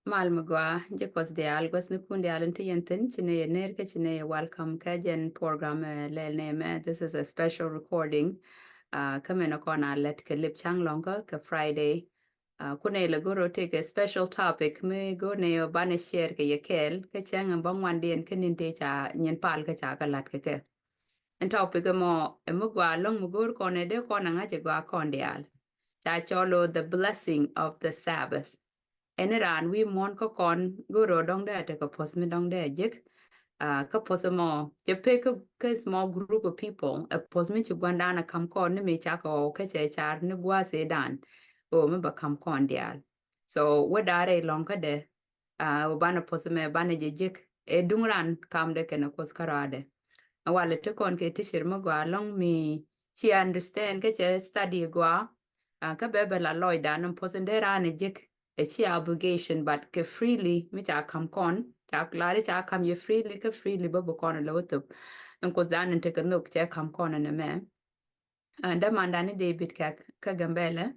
Malmugwa jekos de algos nukundi alenti yentin chine nerke chine welcome kajen program lelneme. This is a special recording. Kame na kona let ke lip chang longa ke Friday. Kune laguro take a special topic me go ne bane share ke yekel ke chang bang wandien ke ninte cha nyen pal ke cha kalat ke. En topic mo emugwa long mugur kone de kona ngaje gwa kondial. Cha cholo the blessing of the Sabbath. Eniran we mon ko kon guro dong de te ko pos mi dong de jik ka pos mo je pe ka small group of people a pos mi chu gwanda na kam kon ni mi cha ko ka che char ni gwa se dan o mi ba kam kon dial so we dare long ka de o bana pos me bana je jik e dungran kam de ken pos karade awale te kon ke ti shir mo gwa long mi she understand ka che study gwa ka bebe la loy dan pos ndera ne jik it's your obligation, but ke freely, mi cha kam kon, cha klari cha kam ye freely, ke freely bo kon lo tup. En ko dan en teke nuk cha kam kon en me. And da mandani David ka gambele,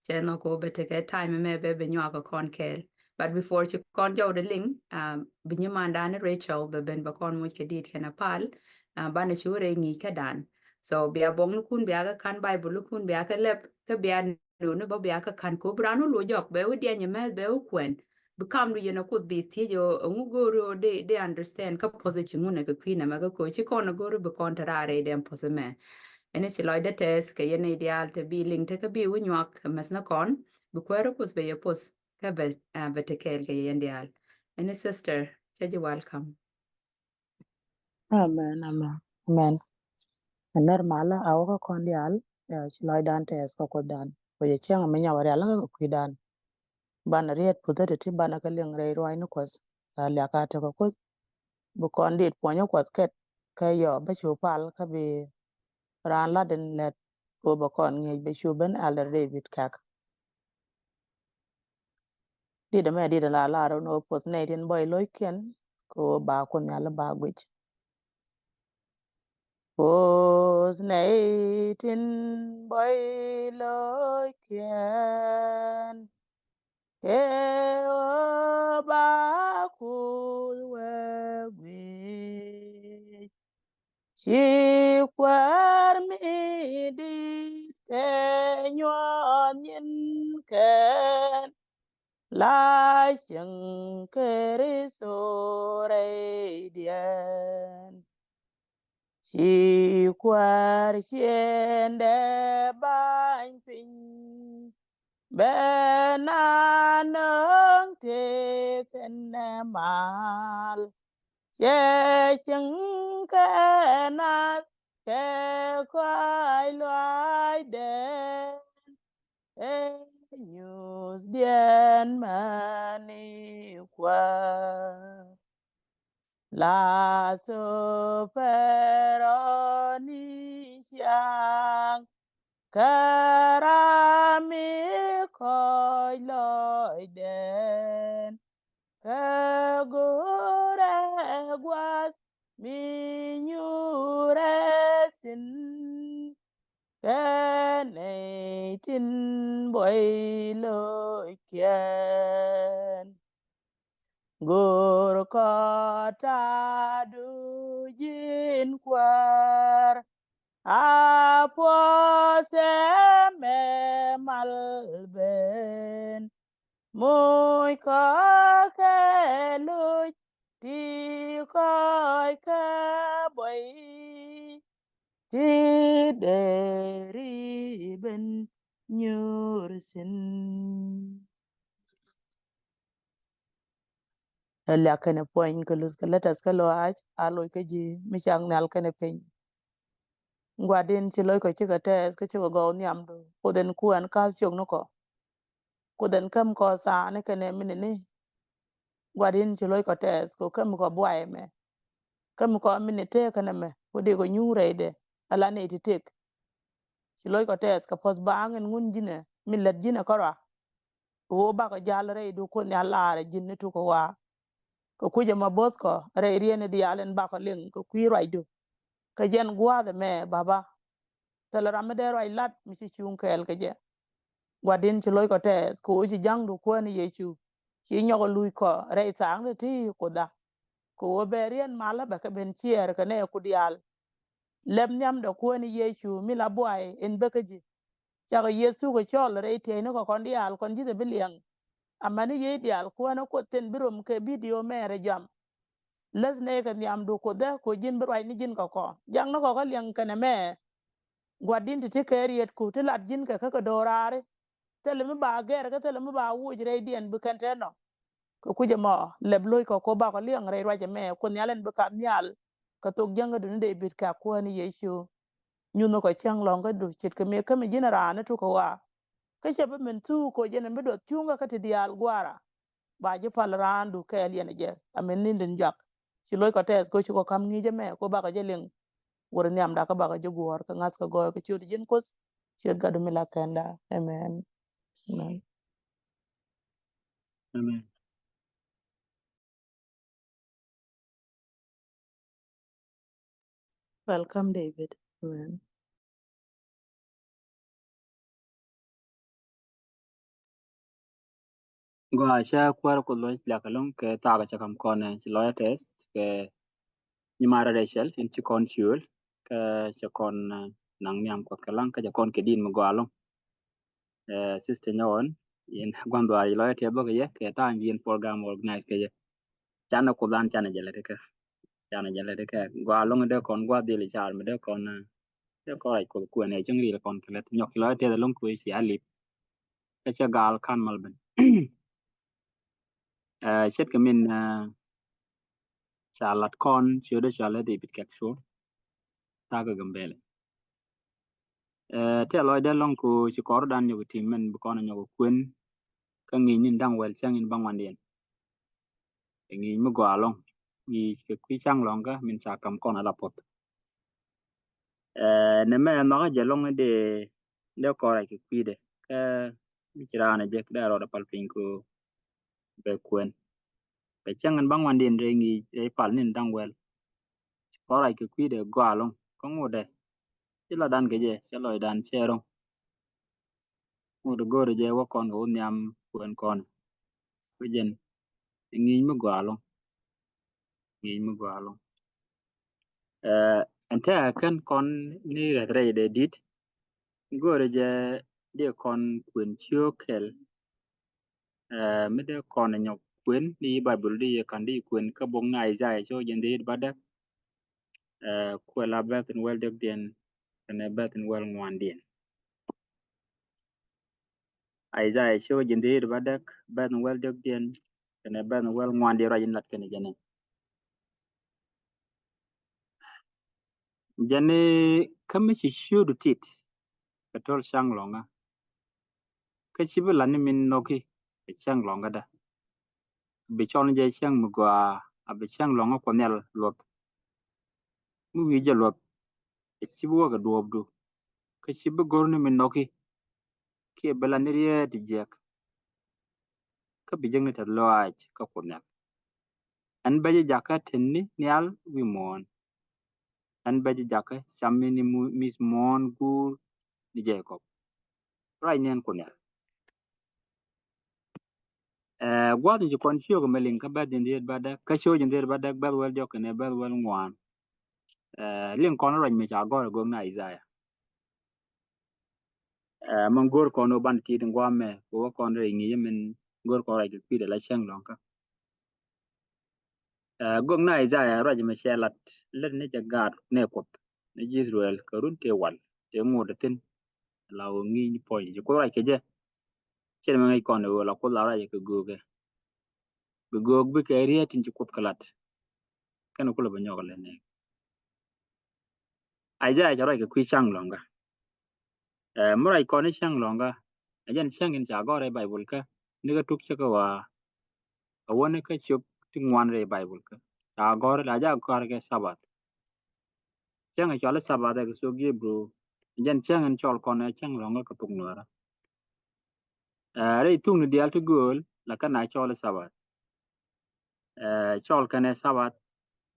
cha no ko be teke time me be nywa ko kon kel. But before you kon jaw de ling, binyo mandani Rachel be ben ba kon mo ke dit kana pal, bana chure ngi ka dan. So bia bong lukun bia ka kan Bible lukun bia ka lep ka bia no ba bia ka kan ko brano lo jok be odi anya me be kwen become you know could be ti jo ngugoro de understand ka position ngune ka kwina ma ka ko chi kono goro be kontrare de pose me ene chi loide tes ke yene ideal te bi ling te ka bi unyak mas na kon bu kwero pos be pos ka be te kel ke yene ideal ene sister chaji welcome. Amen, amen, amen. Normal awo ko kondial chiloi dan tes ko dan ko ye chang me nyawari ala ko kuidan bana riet pudete ti bana ka leng rei roi no kos la ka te ko bu kondit ponyo kos ket ka yo ba chu pal ka bi ran la den let ko ba kon ngi be chu ben alder David kak di de me di de la ro no pos ne den boy loiken ko ba kon yalla ba gwich pos ne tin boy loiken Eo ba kulwe gwi chi kwar mi di ke nyon yin ken la sheng keri sore dien chi kwar chiende bany piny Benanong tekene mal che chừng ke na ke kwai loai de e news dien mani kwa la so peroni chiang Karami koi loi den Kagore guas mi nyure sin Kene tin boi loi kien Gur kota du jin kwar Apo se me malben muy ko ke lu ti ko ke boy ti deri ben nyursin la kene poin ke lus ke letas ke lo aj alo ke ji mi chang nal kene pen ngwadin ci loy ko ci ka tes ke ci go nyam do ko den ku an ka chok no ko den kam ko sa ne kene mini ni ngwadin ci loy ko tes ko kam ko boy me kam ko mini te kana me ko de go nyure de ala ne ti tek ci loy ko tes ka pos ba ngen ngun jine mi let jine ko ra o ba ko jal re do ko nya laare jinne tu ko wa ko kuje ma bos ko re riene di alen ba ko len ko kwi ray do ka jen gwa de me baba tala ramadero ay lat mi ci chung kel ke je gwadin ci loy ko tes ko ci jangdu ko ni yechu chi nyogo lui ko rei tang de ti ko da ko berian mala ba ka ben chier ka ne ku dial lem nyam da ko ni yesu mi la boy en be ka ji cha ko yesu ko chol rei te no ko kon dial kon ji de biliang amani ye dial ko na ko ten birom ke video mere jam les ne ka nyam do ko da ko jin bro ni jin ko jang no ko liang kana me gwadin ti ke riet ku ti lat jin ka ka dorare tele mi ba ger ka tele mi ba wuj re dien bu kan no ko kuje mo leb loy ko ba ko liang re waje me ko nyalen bu ka nyal ka tok janga dun de bit ka ko ni yesu nyuno ko chang long ka du chit ka me ka mi jina rana tu ko wa ka che ba men tu ko jena mi do tunga ka ti dial gwara ba je pal randu ka eliene je amen nindin jak si loy ko tes ko ko kam ngi je me ko ba ko je ling wor nyam da ka ba ko je gwor ka ngas ka go ko chudi jin kos chet ga du mi la kanda amen amen Amen. welcome David amen Go acha kwar ko lo la kalon ke ta ga chakam kon ci lo test ke ni mara rachel in ci kon chul ke ci kon nang nyam ko kalang ke kon ke din mo go alon sister nyon in gwando ay lo te bo ke ta ngin program organize ke chana ko dan chana jele ke go alon de kon gwa dili char me de kon de ko ay ko ku ne jingri kon ke nyok lo te lon ku ci ali ke cha gal kan malben chet ke min chalat kon chede chale de bit kek shur ta ga gambele te loy de long ko ci kor dan yo tim men bu kon yo kwen ka ngi nin dang wel chang in bang wan den ngi mu go along ngi ke kwi chang long ga min sa kam kon ala pot ne me no ga je long de ko ra ki kwi de ka mi kira na je da ro da pal pin ko be kwen be chang in bang wan den re ngi e pal nin dang wel ko ra ki kwi de go along ko ngode ci la dan ge je ci loy dan cherong ngode go re je wa kon go nyam kwen kon kujen ngi mu go along ente kan kon ni re de dit gore je de kon kwen chokel me de kon nyok kwen ni bible di kan di kwen ka bong na Isaiah cho jende bada kwela bethen wel dek den ne bethen wel ngwan den Isaiah cho jende bada bethen wel dek den ne bethen wel ngwan de rajin lat ken jene kame chi shudu tit katol sang longa ka chibula ni min noki chang longa da be chon je chang mugwa abe chang longa konel lot mu wi je lot chibu ga duobdu ka chibu gorni min noki ke bela ni rie di jek ka bijeng ni tad loaj ka konel an baje jaka tenni nyal wi mon an baje jaka chammi ni mis mon gur di jekop rai nen konel gwadi ji kon chiyo ga melin ka badin di bada ka chiyo jin di bada bad wel jok ne bad wel ngwan lin kon raj me cha gor go na Isaiah man gor kono ban ti ngwa me ko kon re ngi yemen gor ko raj pi de la chang long ka go na Isaiah raj me chelat len ne ja gar ne kot ne Israel ka run te wal te ngod tin law ngi ni poy ji ko raj ke je chen me ngi kon la ko la raj ke go ge go bi ke rietin ci kot kalat kan ko la ba nyogale ne Isaiah ja raj ke kwi chang long ga murai kon chang long ga ajan chang in cha gore Bible ka ni ga tuk cha wa awone ka chuk tingwan re Bible ka ta gore la ja gore ke sabat chang a chole sabat ga so gi bro jan chang an chol kon chang long ka tung nora re tung ni dial to gol la ka na chole sabat chol ka ne sabat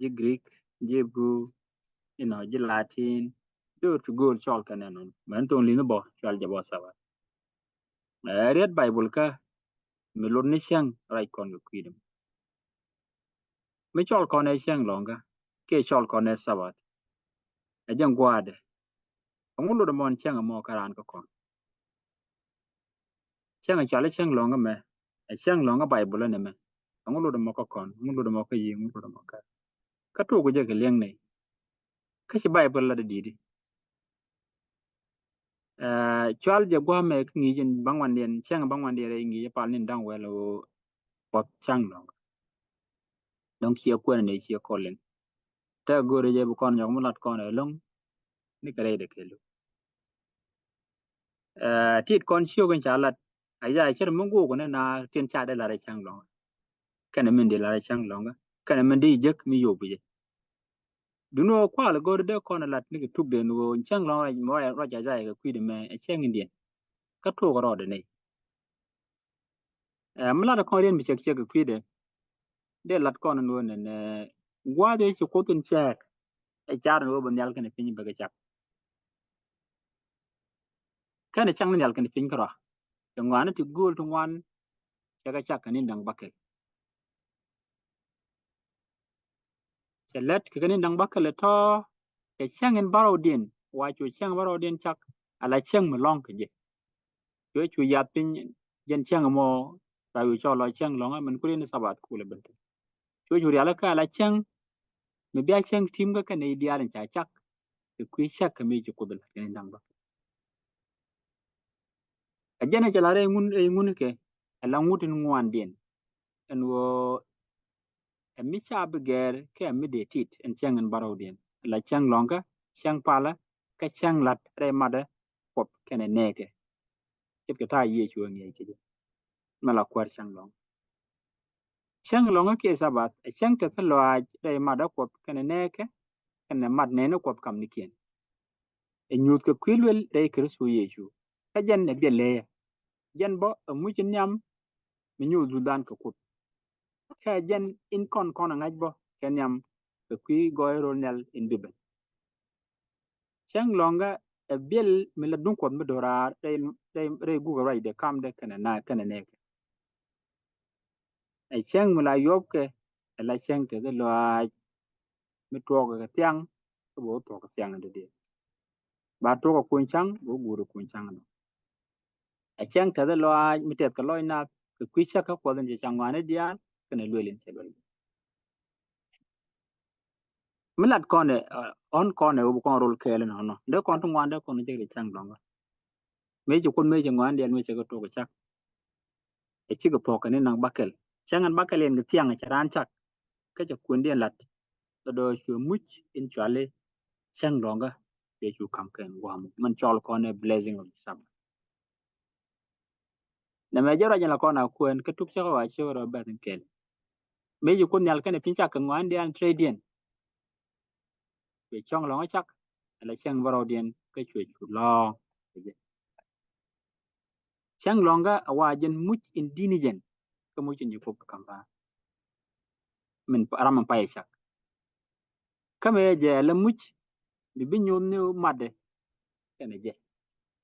ji Greek ji bru ji Latin do to gol chol ka ne non man to li no bo chol ja bo sabat red Bible ka mi lon ni xiang rai kon ga kwidem mi chol kon e xiang longa ke chol kon e sabat a jang gwade ngulu de mon xiang mo karan ko kon xiang chale xiang longa me a xiang longa bible ne me ngulu de mo ko kon ngulu de mo ko yi ngulu de mo ka to go je ke leng ne ka shi bible la de didi chwal je gwa me ngi jin bangwan den xiang bangwan de re ngi je pal nin dang welo pot xiang longa donc chi ko ne chi ko len ta gore je bu kon jong mulat kon e long ni kare de kelo tit kon chiu gan chalat aya cher mungu ko na tin cha de la re chang long kana min de la re chang long kana min de jek mi yo buje duno kwa la gore de kon lat ni tuk de no chang long ra mo ra ja ja ga kwi de me e chang indien ka to ko ro de ne mla da kon ren mi chek chek kwi de lat kon no ne gwa de chi ko tun chek e char no ban yal kana pin ba ga chak kana chang ni yal kana pin kro ngwana ti gol to ngwan ga chak kanin dang bakel chelet kanin dang bakel to e chang en baro din wa chu chang baro din chak ala chang mo long ke je chu ya pin jen chang mo ta yu cho lo chang long man ku ni sabat ku le ben chu ala ka ala chang me bia chang tim ga kan e dia ran cha chak ke ku chak ka me ju ku dal kanin dang ba a jena chala re ngun ke ala ngutin ngwan din en wo mi cha beger ke mi de tit en chang en baro din la chang longa chang pala ka chang lat re mada pop kene neke kit ka ta ye chu nge ke mala kwar chang long ke sabat chang ta lo re mada pop kene neke kene mad ne no pop kam nikien e nyut ka kwilwel re kristo yesu ka jan ne bele jan bo mu chin nyam mi nyu dudan ka kut ka jan in kon ngaj bo ken nyam ka kwi goyro nel in bibe chang longa e bel mi la dun kot mi dora re gu ga de kam de kene ne e chang mi la yob ke e la chang te de lo mi to ga tiang ko bo to ga tiang de ba to ga kun chang bo gu ru kun chang no e chang te de lo mi te ka loy na ka kwi cha ka ko den chang wa ne dia kene lwelin che lwel mi lat kone on kone bu kon rol kele no de kon to ngwan de kon je chang longa me ji kun me ji ngwan de me che ko to ga chak e chi ga po ka ne nang bakel changan bakel en ga tiang cha ran chak ka cha kun de lat do chu much in chale chang longa be chu kam ken wam man chol kone blessing of sam na me jara jala kona kun ka tuk cha wa che ro ba den kel me ji kun yal ka ne pin cha ka ngwan de an tradien be chong longa chak ala chang baro den ka chu long chang longa awajen much in dinigen ka much in yupok kamba min raman pa chak kame je la much bi binyon ne made kene je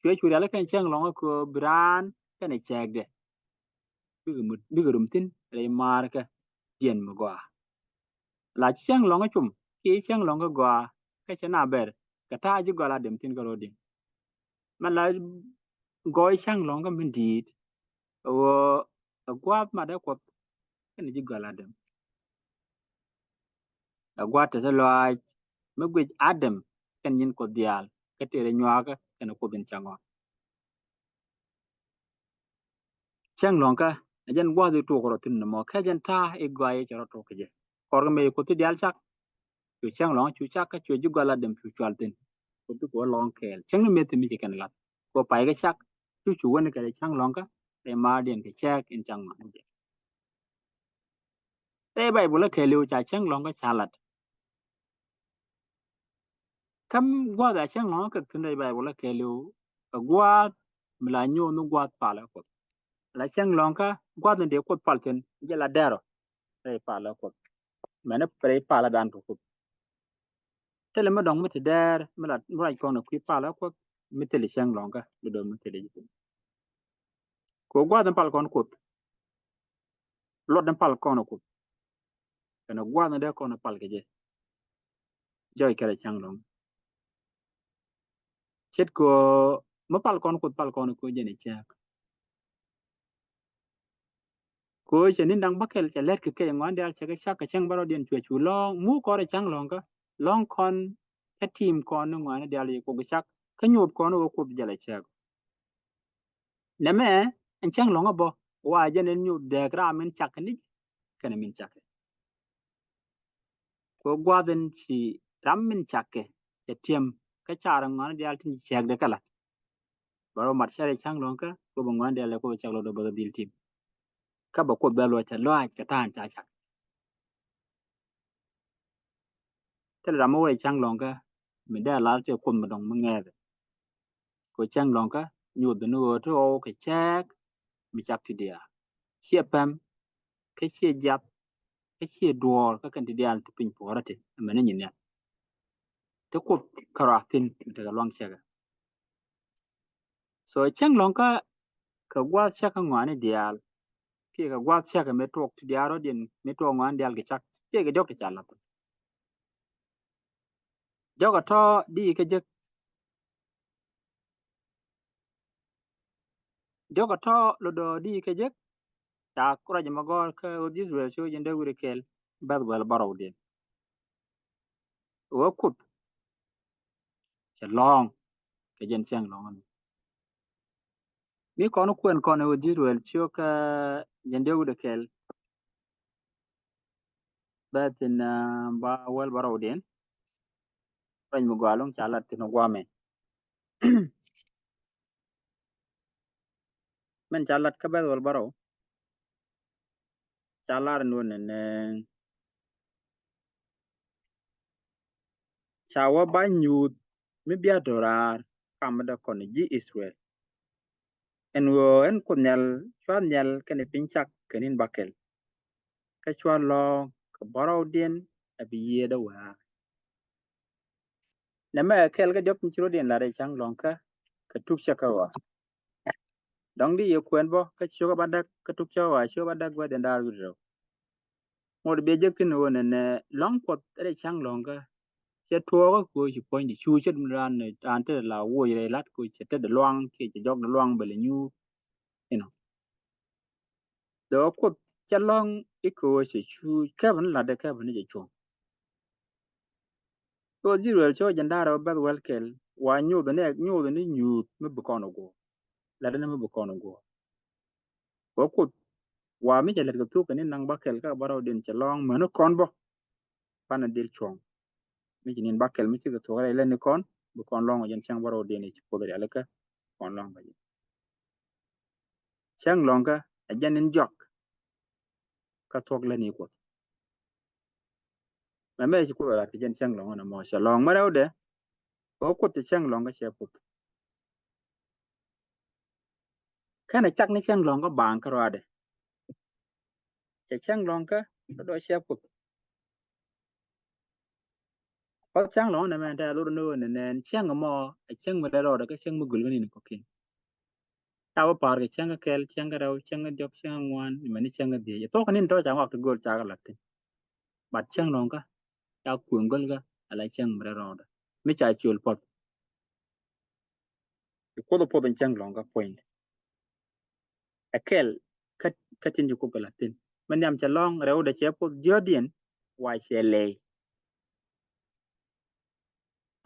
chwe ala kan chang longa ko bran kene chagde bigurum tin re marka dien mo gwa la chang longa chum ki chang longa gwa ka chana ber ka ta ji gala dem tin garo din man la goy chang longa min dit wo gwa made ko kene ji gala dem gwa ta loy me gwej adam kan yin ko dial ka tere nywaga kan ko bin chango chang lonka ajan gwa de to ko tin mo ka jan ta e gwa ye charo to ke kor me ko ti dial chak chu chang long chu chak ka chu ju gala dem chu chwal tin ko tu ko long kel chang me te mi kan lat ko pai ga chak chu won ka chang lonka e ma den ke chak in chang ma je e bai bula ke lu cha chang lonka chalat kam gwa da chang lonka tin dai bai bula ke lu gwa mla nyu nu gwa pala ko la chang lonka gwadin de kot palten je la dero pre pala kot mena pre pala dan ko tele ma dong mete der mala mra ko no ki pala kot mete le chang lonka do mete le ko gwadin pal kon kot lot dan pal kono ku kana gwa na de kono pal ke je joy kere chang long chet ko ma pal kono ko je ne cha ko che nin dang bakel che let ke ngon dal che ke shak ke chang baro den chwe chu long mu ko re chang long ka long kon ke team kon no ngwan dal ko ke shak ke nyop kono ko jale cha ne me en chang long bo wa je ne nyu de gra min chak ni kana min chak ko gwa den chi ram min chak ke tiem ke char ngwan dal tin chak de kala baro mat shere chang long ka ko ngwan dal ko chak lo do ba bil team ka ba ko ba lo cha lo ka tan cha chak te ra mo we chang long ka mình đã làm cho con mà đồng mà nghe rồi có chăng lòng cả nhiều đứa nữa thôi cái chắc mình chắc thì dia chia pam cái chia giáp cái chia đùa cái cần thì dia thì pin phora thì mình nhìn nhận thế có karatin thì cái loang chắc so chăng lòng cả cái quá chắc cái ngoan dia cái quá chắc cái metro thì dia rồi điện metro ngoan dia cái chắc cái dốc thì chả lắm dốc cái thọ đi cái giấc dốc cái thọ lo đồ đi cái giấc ta có ra mà gọi cái udis rồi cho dân đâu được kel bad well barau điện wo kut cha long cái dân chang long mi kono kwen kono udirwel choka jende ude kel batin ba wel barawden ran mu galong chala tino gwame men chalat ka bel wel baraw chalar nun ne chawa ba nyut mi bia dorar kamada kono ji Israel en wo en kunyal chwan nyal kene pinchak kenin bakel ka chwan lo ka barawden abi yeda wa nema kel ga jop chiro den la re chang lonka ka tuk chakawa dong di ye kwen bo ka choga badak ka tuk chawa choga badak wa den dar gudro ngod be jek tin wona ne long pot re chang long ka che tuo ko ko chi point chu chet ran ne an te la wo ye lat ko che te de luang ke che jog de luang bele nyu you know do ko che long iko che chu ka ban la de ka ban je chu ko di wel cho jan dar ba wel kel wa nyu de ne nyu me bu kono go la de ne me bu kono go ko wa mi che le ko tu ka ne nang ba kel ka baro den che long me no kon bo pana dil chong mi jinin bakel mi chiga togale le ni kon bu kon long jen chang baro de ni podari alaka kon long ba chang long ka ajanin jok ka tok le ni ko ma me chi ko la ti jen chang long na mo sha long ma de ko ko ti chang long ka che pu kana chak ni chang long ka bang ka ro de che chang long ka do che pu ko chang long na me da lo no ne chang mo chang ma da ro da ka chang mu gul ni ko kin ta wa par ke chang ka kel chang ka raw chang ka jok chang ngwan ni ma ni chang ka de to ka nin to chang wa to gol cha ka la tin bat chang long ka ta kun gol ga ala chang mra roda mi cha chul pot ko do pot chang long ga point akel ka tin ju ko gala tin man yam cha long rew da che pot jodien wa che le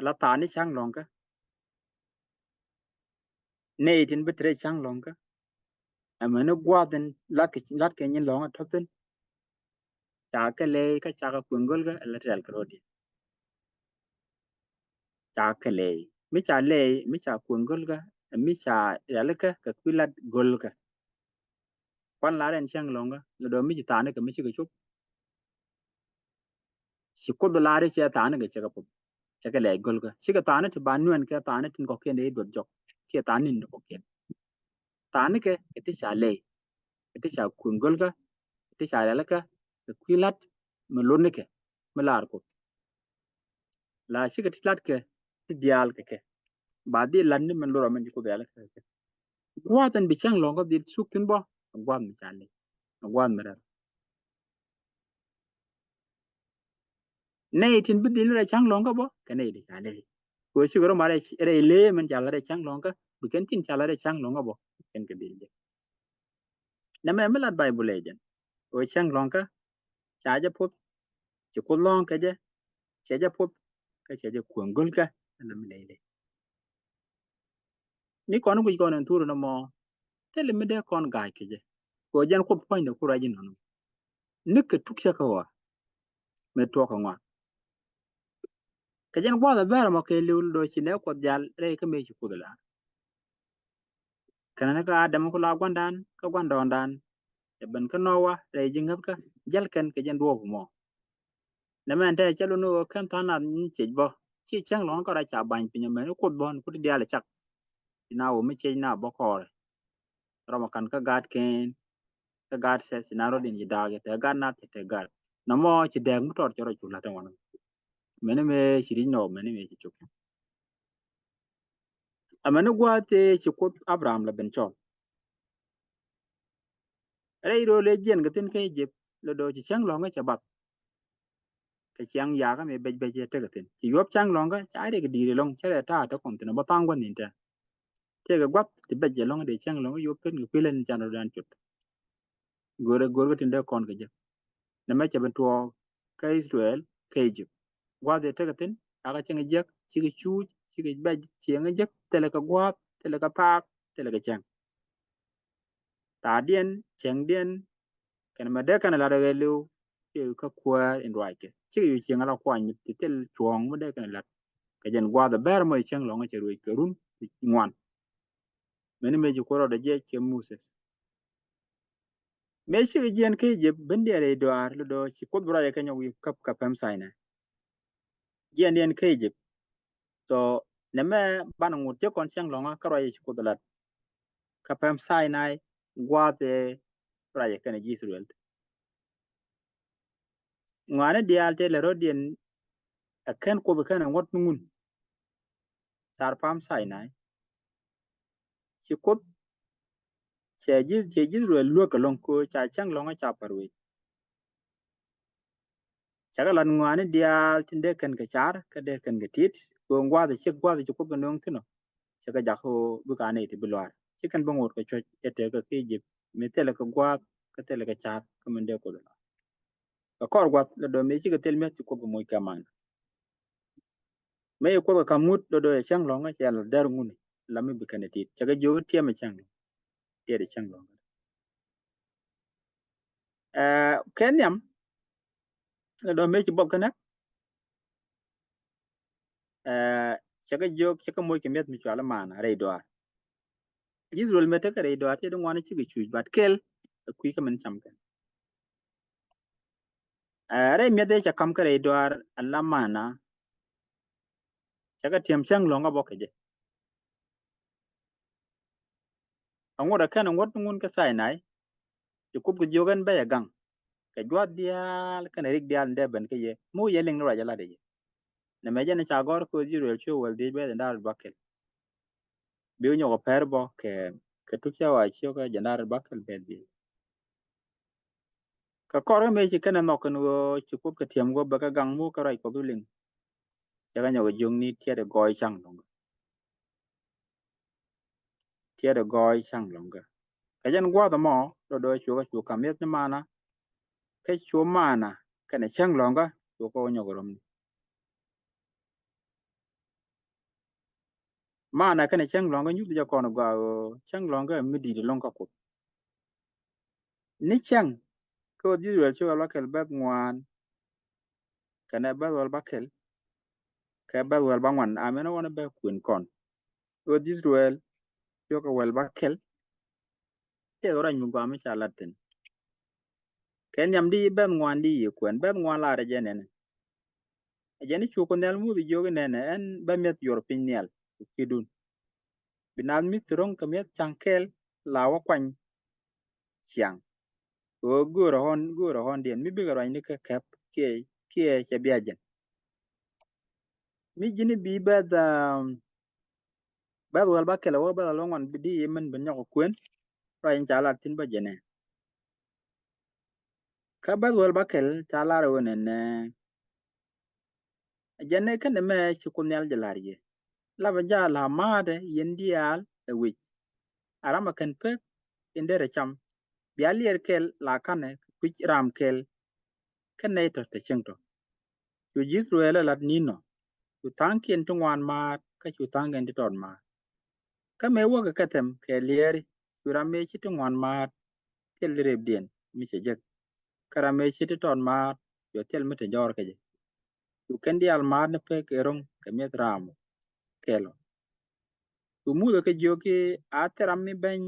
ala ta ni chang long ka ne tin bitre chang long ka amano gwaden lat ke nyin long a thotin cha ka le ka cha ka kun gol ga ala tel ka rodi cha ka le mi cha kun gol ga mi cha ala ka kwilat gol ka kwan la ren chang long ga lo do mi ta ne ka mi chi ka chup si ko do la re che ta ne ga che ka pu che ka le gol ga si ka ta ne ti ban nuen ka ta ne tin ko ken de do jok ke ta nin ko ken ta ne ke ti cha le ti cha kun gol ga ti cha la ka kwilat me lo ne ke me lar ko la si ka ti lat ke ti dial ke ba di lan ni men lo men ko de la ke gwa tan bi chang long ga di suk tin bo gwa mi cha le gwa mi ra nay tin bidil ra chang long ka bo kanai de chale ko shi goro mare re le men chala re chang long ka bukan tin chala re chang long ka bo ken ke bil na me melat bible jen o chang long ka cha ja put ci ko long ka je cha ja put ka cha ja ko ngol ka na me le ni kon ku kon turu no mo tele me de kon ga ke je ko jan ko point ko ra jin no nik ka tuk sha ka wa me to ka ngwa ka jan gwa da ber mo ke lu do ci ne ko jal re ka me ci ko la kana ka adam ko la gwandan ka gwandon e ban ka nowa re jingab ka jal kan ka jan do mo na men te chalu no kan ta na ni ci bo ci chang lon ko ra cha ban pinya me ko bon ko di ala chak na o me ci na bo ko ro mo kan ka gad ken ka gad se sinaro din ji dage te gad na te gad na mo ci deg mu tor choro chula ta wono mene me shiri no mene me ci chuk amene gwa te ci ko abraham la ben chol re ro le jen ga tin ke jep lo do ci chang lon ga cha bak ka chiang ya ka me bej bej te ga tin ci yop chang long ga cha de ga di re long cha ta ta kon tin ba tang wan nin ta te ga gwap ti bej long de chang long yop pen ga pilen chan ro dan chut gore gore tin de kon ga je na me cha ben to ka israel ka jep gwa de te ga tin aga chang je ci ga chu ci ga bej chiang je te le ka gwap te le ka pak te le ka chang ta dien chang dien kan ma de kan la de lu ke ka kwa in right ci yu chiang la kwa ni ti tel chuong ma de kan la ka jen gwa da ber mo chang long che ru ke run ngwan meni me ji koro da je ke Moses me shi jen ke je bende re do ar do ci ko bra ya kanya wi kap kapam saina jen jen ke je to ne me ban ngut je kon chang long ka ro ye ko da kapam saina gwa de bra ya kana ji Israel ngwane dial te le rodien akan ko be kana ngot ngun tar pam saina ci ko che ji Israel lo ka long ko cha chang long cha parwe chakalan ngwane dial tinde kan ka char ka de kan ga tit ko ngwa de chek gwa de ko ga nong tino chaka jako bu ka ne ti bilwar chikan bangot ka choch ete ka ke jip me tele ka gwa ka tele ka char ka mende ko la ka kor gwa la do me chi ka tel me ti ko mo ka man me ko ka mut do do chang long ga chel dar ngune la me bi kan tit chaka jo tie me chang tie de chang long kenyam la do me chi bob kana chaka jo chaka mo ke met mi chala man re do Israel mete ka re do ate do ngwane chi ki chu bat kel ku ka man cham kan re me de cha kam ka re do ar alla mana chaka tiam chang longa boke je angoda kan ngot ngun ka sai nai yukub ku jogan ba ya gang ka jwa dial kan rik dial nde ban ke ye mu ye ling ra jala de je na me jana cha gor ko Israel chu wal de be ndar bakel bi nyo ko per bo ke tu cha wa chi ka janar bakel be bi ka kor me chi kan no kan go yukub ka tiam go ba ka gang mu ka rai ko bi ling cha ga nyo go jung ni tie de goy chang long tie de goy chang long ka jan gwa da mo do chu ka met ni mana ke chu mana kan chang long ka chu ko nyo go rom mana kan chang long ka nyu ja ko no gwa chang long ka mi di long ka ko ni chang ko di ro chu la kel bat ngwan kan ba wal bakel ka ba wal ba ngwan amena wona ba kun kon ko di ro chu ka wal bakel te ro nyu gwa mi cha latin ken yam di ba ngwan di kun ba ngwan la re jene ne jene chu ko nel mu di joge ne en ba met yor pin nel kidun binan mi turong ka met changkel lawa kwany chiang o guro hon dien mi bigaro ni ka kap ke biajen mi jini bi ba wal ba kela wa ba longon bidi yemen ben nyako kwen ra in chala tin ba jene ka ba wal ba kel chala ro ne jenne kan me chikunyal jalariye la baja la made yendial e wi arama kan pe indere cham bialier kel la kane kwich ram kel kan to te chengto chu jisruele lat nino chu tankien tungwan ma ka chu tangen ti ton ma ka me wo ka katem ke lieri chu rame chi tungwan ma tel rebdien mi se jek karame chi ti ton ma yo tel mete jor ke je chu kendi al ma ne pe ke rong ke met ram kelo chu mu ke joki ateram mi ben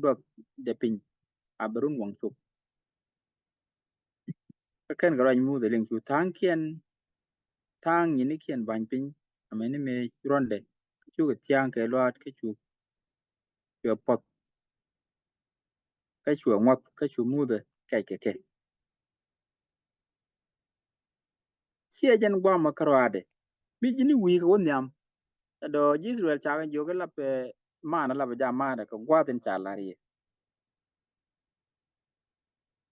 dot de pin aberun wang chu ka ken garan mu de ling chu tankien tang yini kien ban pin amene me ronde chu ke tiang ke lot ke chu pot cái chùa ngoặc cái chùa mu de cái chia jen gwa makarwade mi jini wi ko nyam do Israel cha ga joga la pe mana la ba ja mana ko gwa tin cha la ri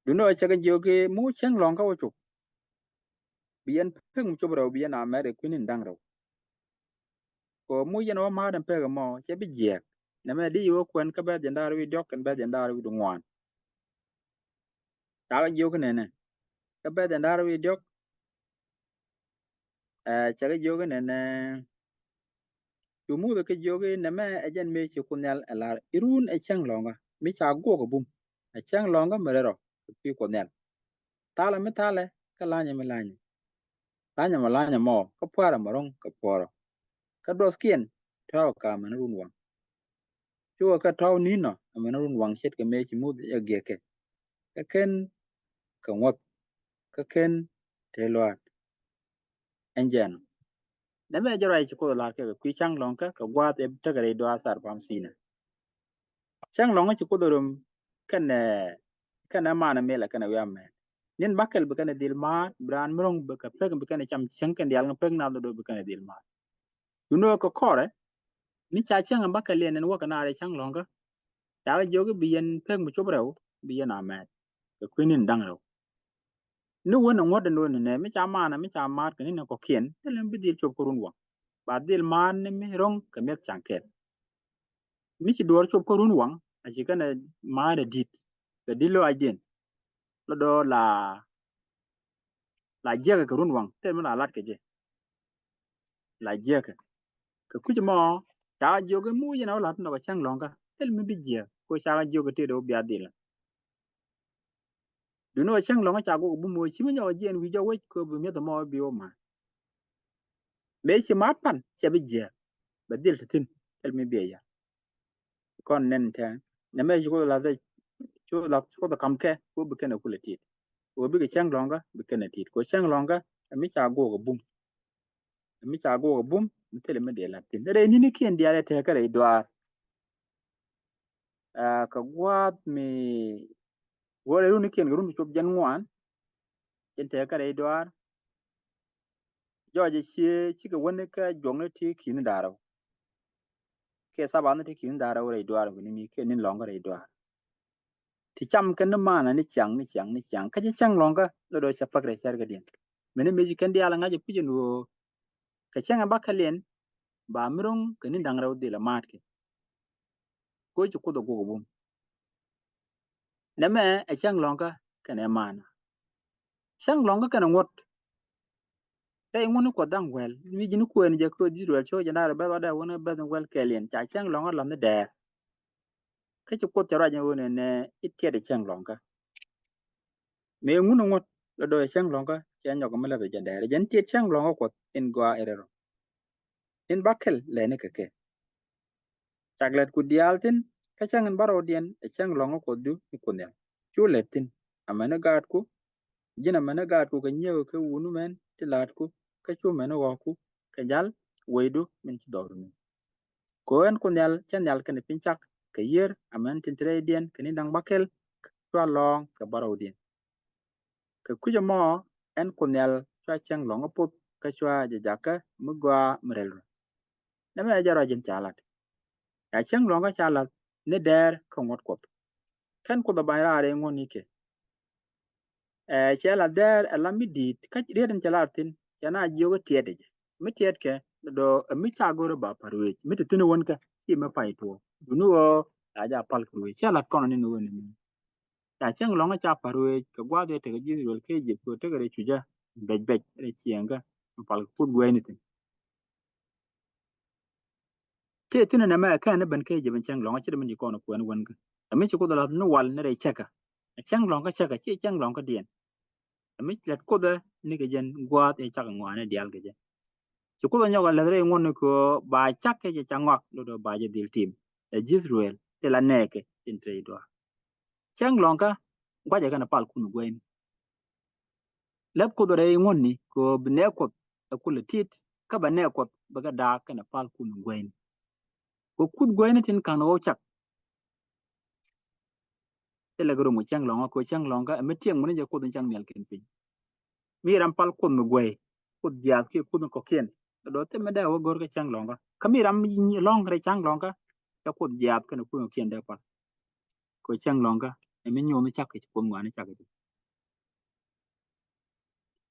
du no cha ga joge mu cheng long ka wo bien peng mu chobro bien amere kunin dang ro ko mu yen o ma dan pe ga mo che bi je na me di wo kwen ka ba jen dar wi dok kan ba jen dar wi du ngwan cha ga joge ne ka ba jen dar wi dok cha ga joge ne mu da ke joge na me ajen me chi kunyal alar irun e cheng longa mi cha go go bum e cheng longa merero pi kunyal tala mi tale ka lanya mi lanya mo ka pwara marong ka poro ka dos kien taw ka man run wang chuo ka taw nino man run wang chet ka me chi mu ya geke ka ken ka ngot ka ken te loat enjen na me jara chi ko la ke ku chang long ka gwa te ta gare do asar pam sina chang long chi ko dorum kan mana mela kan ya me nin bakel be kan dil ma bran mrong be ka peg be kan cham chen kan dial peg na do be kan dil ma you know ko kore ni cha chang bakel len wo kana re chang long ka ta joge bien peg mu chobreu bien ame ka kuinin dang ro nu wona ngoda no ne mi cha ma kan ni ko kien telen bi dil chob korun wa ba dil man ne mi rong ka met chanket mi ci dor chob korun wang a ci kana ma da dit ka dilo ajen lo do la jega ka run wang tel mi la lat ke je la jega ka kuji mo cha joge mu yena lat no ka chang longa tel mi bi je ko cha joge te do bi adila du no chang longa cha go bu mo chi mi nyo jen wi jo we ko bu mi to mo bi o ma me chi ma pan che bi je ba dil tin tel mi bi ya kon nen ta na me ko la de ko da kam ke ko bu kana kula ti ko bi chang longa bi kana ti ko chang longa mi cha go bum mi cha go bum mi tel mi de la tin re ni kien dia le te ka re do ka gwat mi wore ru ni kien ru mi chob jan ngwan jen te ka re doar joje chi ka wone ka jongne ti kin daro ke saban ti kin daro re doar ni mi ke nin longa re doar ti cham kan mana ni chang ka ji chang longa lo do cha pak re char ga dien mene meji kan dia la ngaje pijen wo ka chang ba ka len ba mirong ka ni dang raw de la mat ke ko ji ko do go bum na me a chang longa kan e mana chang longa kan ngot tay ngunu ko dang wel mi jini ko en je ko jiru cho jana ba da wona ba dang wel kelien cha chang long lam ne de ka ci ko tara nya wona ne itte de chang long ka me ngunu ngot do chang long ka cha nyo ko mala be jande re jen tie chang long ko en gwa erero en bakel le ne ke chaglet ku dialtin ka chang en baro dien e chang long ko du ko ne chu letin amana gat ku jina mana gat ku ka nyew ka wunu men ti lat ku ka chu men wo ku ka jal weidu min ci doru ko en ko nyal chen nyal ken pinchak ke yer amen tin tre dien ken dang bakel twa long ka baro dien ka kuja mo en ko nyal twa cheng long oput ka chwa je jaka mugwa mrel na me jara jin chalat ya cheng long ka chalat ne der ko ngot ko ken ko da bayra re ngoni ke chala der alamidit ka reden chalatin yana jogo tiede mi tiet ke do mi cha go ba parwe mi te tinu won ka ki ma pai to dunu o aja pal kurwe cha lat kono ni no ni ta chang longa cha parwe ka gwa de te ji rol ke ji ko te gare chuja bej bej re chianga pal kud gwe ni te tinu na ma ka na ban ke ji ban chang longa chi de mi kono ko won ka mi chi ko da no wal ne re chaka chang longa chaka chi chang longa dien mi lat ko da ni ke jen gwa e chaka ngwane dial ke je chỉ có nhau là cái ngôn của bà chắc cái chẳng ngọt rồi bàจะ deal team Israel te la neke entre do chang longa gwa ja kana pal kunu gwen lab ko dore ngôn ni ko bne ko ko le tit ka ba ne ko baga da kana pal kunu gwen ko kud gwen tin kan o chak te la garo mo chang longa ko chang longa me tieng mo ne ja ko dun chang nel ken pin mi ram pal kunu gwe ko dia ki kunu ko ken do te me da wo gor ka chang longa kami ram long re chang longa ka ko dia kana kunu ken da pa ko chang longa e mi nyomi chak ke ko ngwane chak ke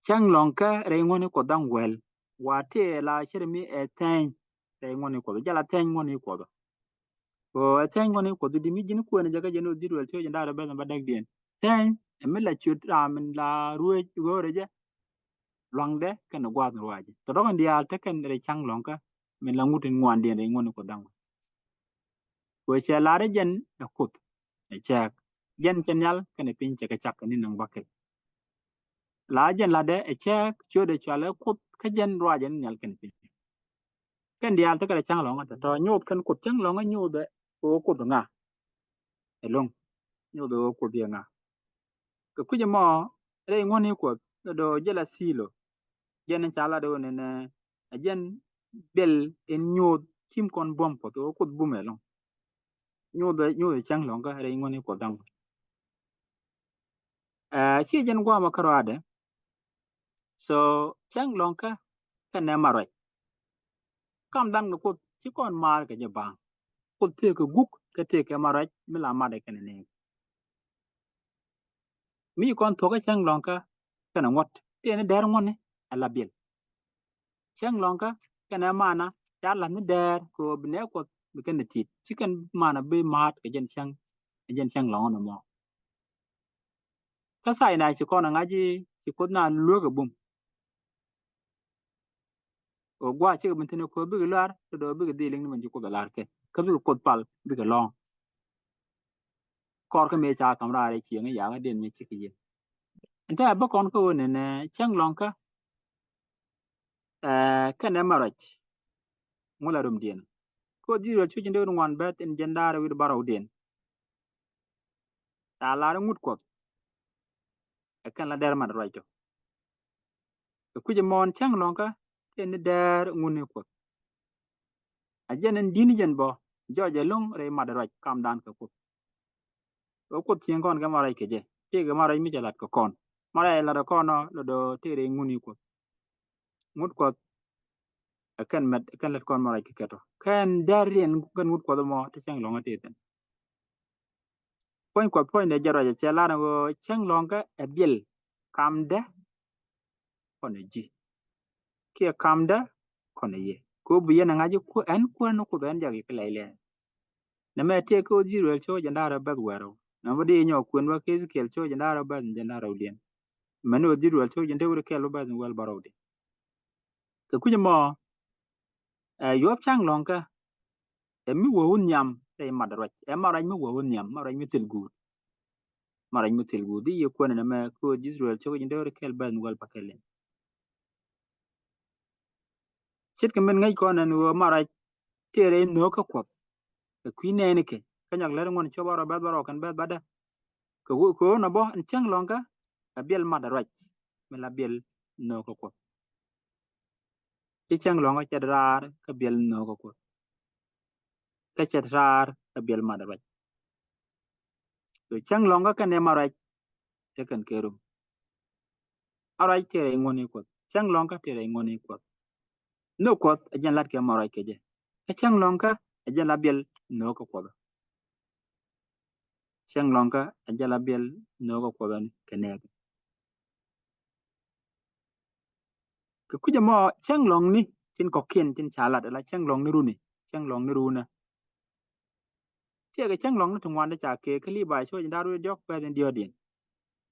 chang longa re ngone ko dang wel wa te la chere mi e ten re ngone ko jala ten ngone ko do ko e ten ngone ko di mi jin ko ne jaga jeno di wel te janda ra ba dak dien ten e mi la chut ra min la ruwe go re je long de ken gwa no waje to do ndia te ken re chang longa min la ngutin ngwan dien re ngone ko dang ko che la re jen e kut e chak jen chen yal ken e pin che ka chak ni nang bakke la jen la de e chek cho de chale kut ka jen rwa jen nyal ken pi ken dial to ka chang long to nyot ken kut chang long nyu de o kut nga e long nyu de o kut nga ko ku mo re ngoni ko do jela silo jen chala do ne ne jen bel en nyot kim kon bom po to kut bume long nyu de chang long ka re ngoni ko dang chi jen gwa ma karo ade so chang long ka ne maro kam dang no kut chi kon mar ka je bang kut te ko guk ka te ka maro mi la ma de ken ne mi kon to ka chang long ka kana ngot te ne der ngone ala bil chang long ka kana mana ya la ni der ko bne ko bi ken tit chicken mana be mat ka jen chang long no mo ka sai na chi kon ngaji chi ko na lu ga bum o gwa chi bin tene ko bi ga lar to do bi ga diling ni man ji ko ga lar ke ka bi ko pal bi ga long kor ka me cha kamra re chi nga ya ga den mi chi ki ye enta ba kon ko ne ne chang long ka kana marach ngula rum dien ko jiro chu jinde wan bet en jendare wir baraw den ta la ngut ko e kan la der man raito ko kuje mon chang lonka en der ngune ko a jenen dini jen bo joje long re mad raj kam dan ko ko tien kon ga marai ke je te ga marai mi jalat ko kon marai la ko no lo do te re nguni ko ngut ko e kan met kan let kon marai ke keto kan der en kan ngut ko mo te chang longa te ten point de jaro je la go chang longa e bil kamde kono ji ke kamda kono ye ko bu yana ngaji ko an ko no ko ben jagi plele na me te ko ji ro cho jandara bad wero na wadi nyo kun wa ke kel cho jandara bad jandara udien mano ji ro cho jandara kel bad wel barodi ko ku mo yob chang lonka e mi wo nyam e madarach e maraj mi wo nyam maraj mi tilgu di ye ko na me ko ji ro cho jandara kel bad wel pakelen chit ke men ngai ko na no maraj tere no ka ko kwine ne ke kanyak ler ngon cho baro bad baro kan bad bada ko na bo en chang longa a biel madarach me la biel no ko ti chang longa chadrar ka biel no ko ka chadrar ka biel madarach to chang longa ka ne marach te kan kerum arai tere ngoni ko chang longa tere ngoni ko no ko ajan lat ke marach ke je ka chang longa ajan la biel no ko chang longa ajan la biel no ko ben kenega ka kuje mo chang long ni tin ko kien tin chalat la chang long ni runi chang long ni runa cái chang long ni tungwan da cha ke kali ba cho jin daru jok ba den diodin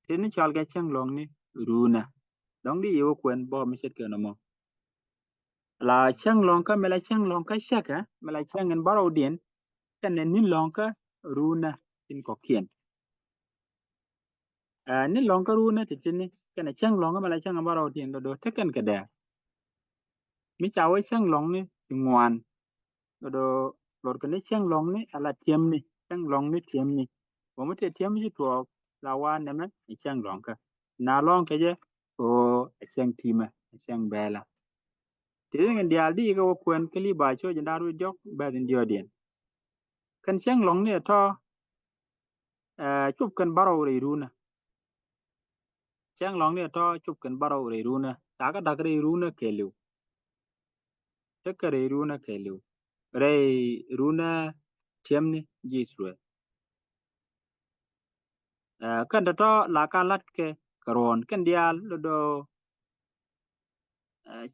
tin ni chal ga chang long ni runa dong di yo kwen bo mi set ke no mo la chang long ka mela chang long ka shaka mela chang en baro dien kan ni long ka runa tin ko kien ni long ka runa ti tin ni kan chang long ka mela chang baro dien do te kan ka da mi cha wai chang long ni ngwan do lor kan chang long ni ala tiem ni chang long ni tiem ni wo mo te tiem ji to la wa ne me chang long ka na long ke je o chang tima chang bela ti ngen dial di ga wo kwen kali ba cho jin daru jok ba din diodien kan chang long ni to chụp kan baro re runa chang long ni to chụp kan baro re runa ta ka dak re runa ke lu te ka re runa ke lu re runa tiem ni ji sru kan da to la ka lat ke karon kan dial do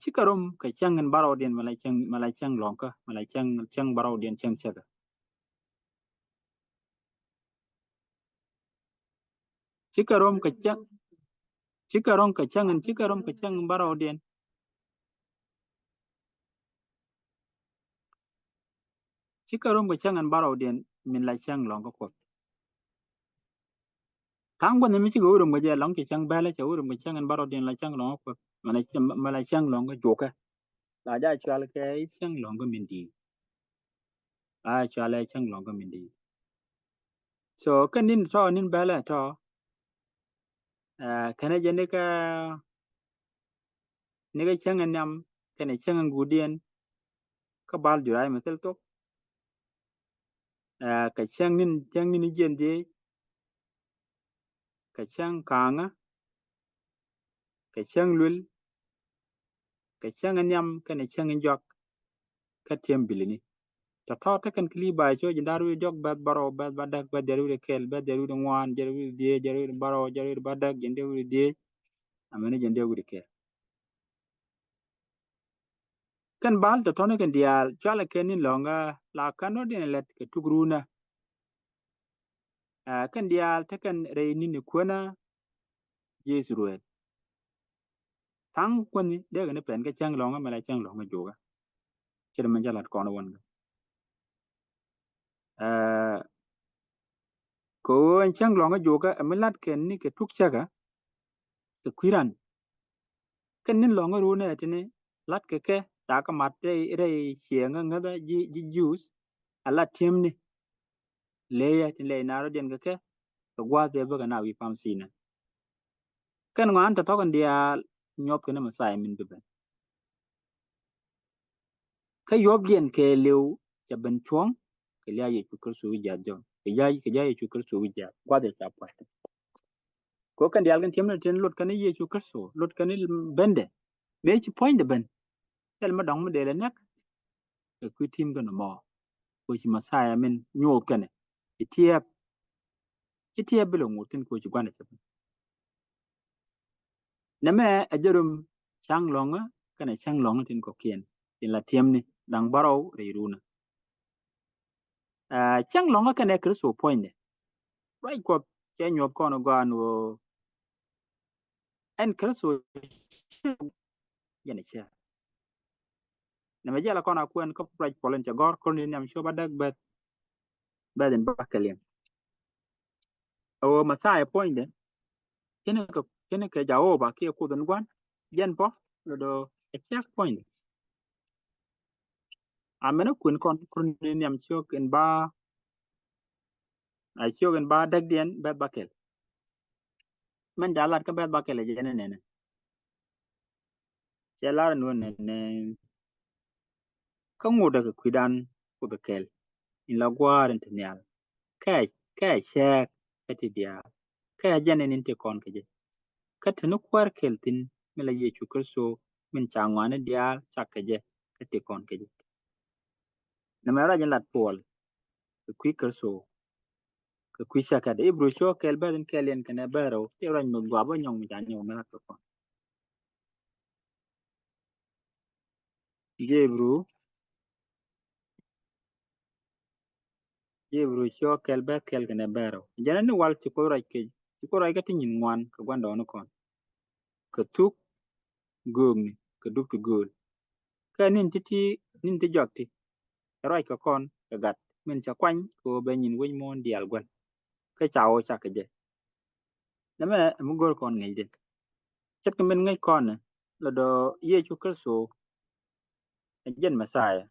chikarum ka chang en baro den malai chang long ka malai chang baro den chang chaga chikarum ka chang baro den chikarum ka chang en baro den min la chang long ka ko tang bon mi chigo urum ga je long ki chang bala cha urum ga chang en baro den la chang long ko malai chang long ka joka la ja chal ke chang long ka min di chal chang long ka min di so kan nin to nin bala to kana je ne ka chang en nam kana chang en gudien ka bal jurai metel to ka chang nin jen de ka chang kanga ka chang lul ka chang en yam kana chang en jok ka tiem bilini ta to ta kan kli ba cho jindaru jok bad baro bad badak bad jaru de kel bad jaru de ngwan jaru de jaru de baro jaru de badak jende uri de amene jende uri ke kan bal to tone kan dial chala kenin longa la kano den let ke tugruna kan dial ta kan reini ni kona Jesuruel tang kwani de ne pen ka chang longa mala chang longa joga kira man jalat kono won ko en chang longa joga amilat ken ni ke tuk chaga ke kwiran kan nin longa runa tini lat ke ta ka mat re chienga ngada ji juice ala tiemni leya tin le naro den ke gwa de ba na wi pam sina kan ngan ta to kan dia nyop ke na masai min be ka yob den ke lew ja ben chuang ke ya ye ku kursu wi ja jo ke ya ye ku kursu wi ja gwa de cha pa ko kan dia kan tiemna tin lot kan ye ku kursu lot kan bende me chi point de ben tel ma dong ma de le nek ku tim kan mo ko chi masai min nyop kan itiep bilo ngutin ko chi gwana chap neme ajerum chang longa kana chang longa tin ko kien tin la tiemni dang baro reiruna chang longa kana kristo point right ko che nyop kono gan wo en kristo yana cha neme jala kono kwen ko right polen cha gor kon nyam sho badak baden bakalem o masai point kene ke jawo ba ke ko don gwan yen po do exact point amena kun kon nyam chok en ba ai chogen ba dak dien bet bakel men jalat ka bet bakel je ne chelar no ne ka nguda ka kwidan ku da kel in la gwaren tenial ka shek ati dia ka jane nin te kon ke je ka tinu kwar kel tin mela ye chu kurso min changwane dia chakke je ka te kon ke je na mera jan lat pol ka kwi kurso ka kwi shaka de ibru cho kel baden kelen kana baro te ran mu gwa bo nyong mi jan nyong mela ko Jebru cho kelber kel gane bero jana ni wal chikorai ka tinyin ngwan ka gwanda ono kon ka tuk gogni ka duk tu gol ka nin ti jokti rai ka kon ka gat min cha kwany ko be nyin wen mon dial gwan ka chawo cha ka je na me mu gol kon ngai de chat ka min ngai kon la do ye chu kristo jen masaya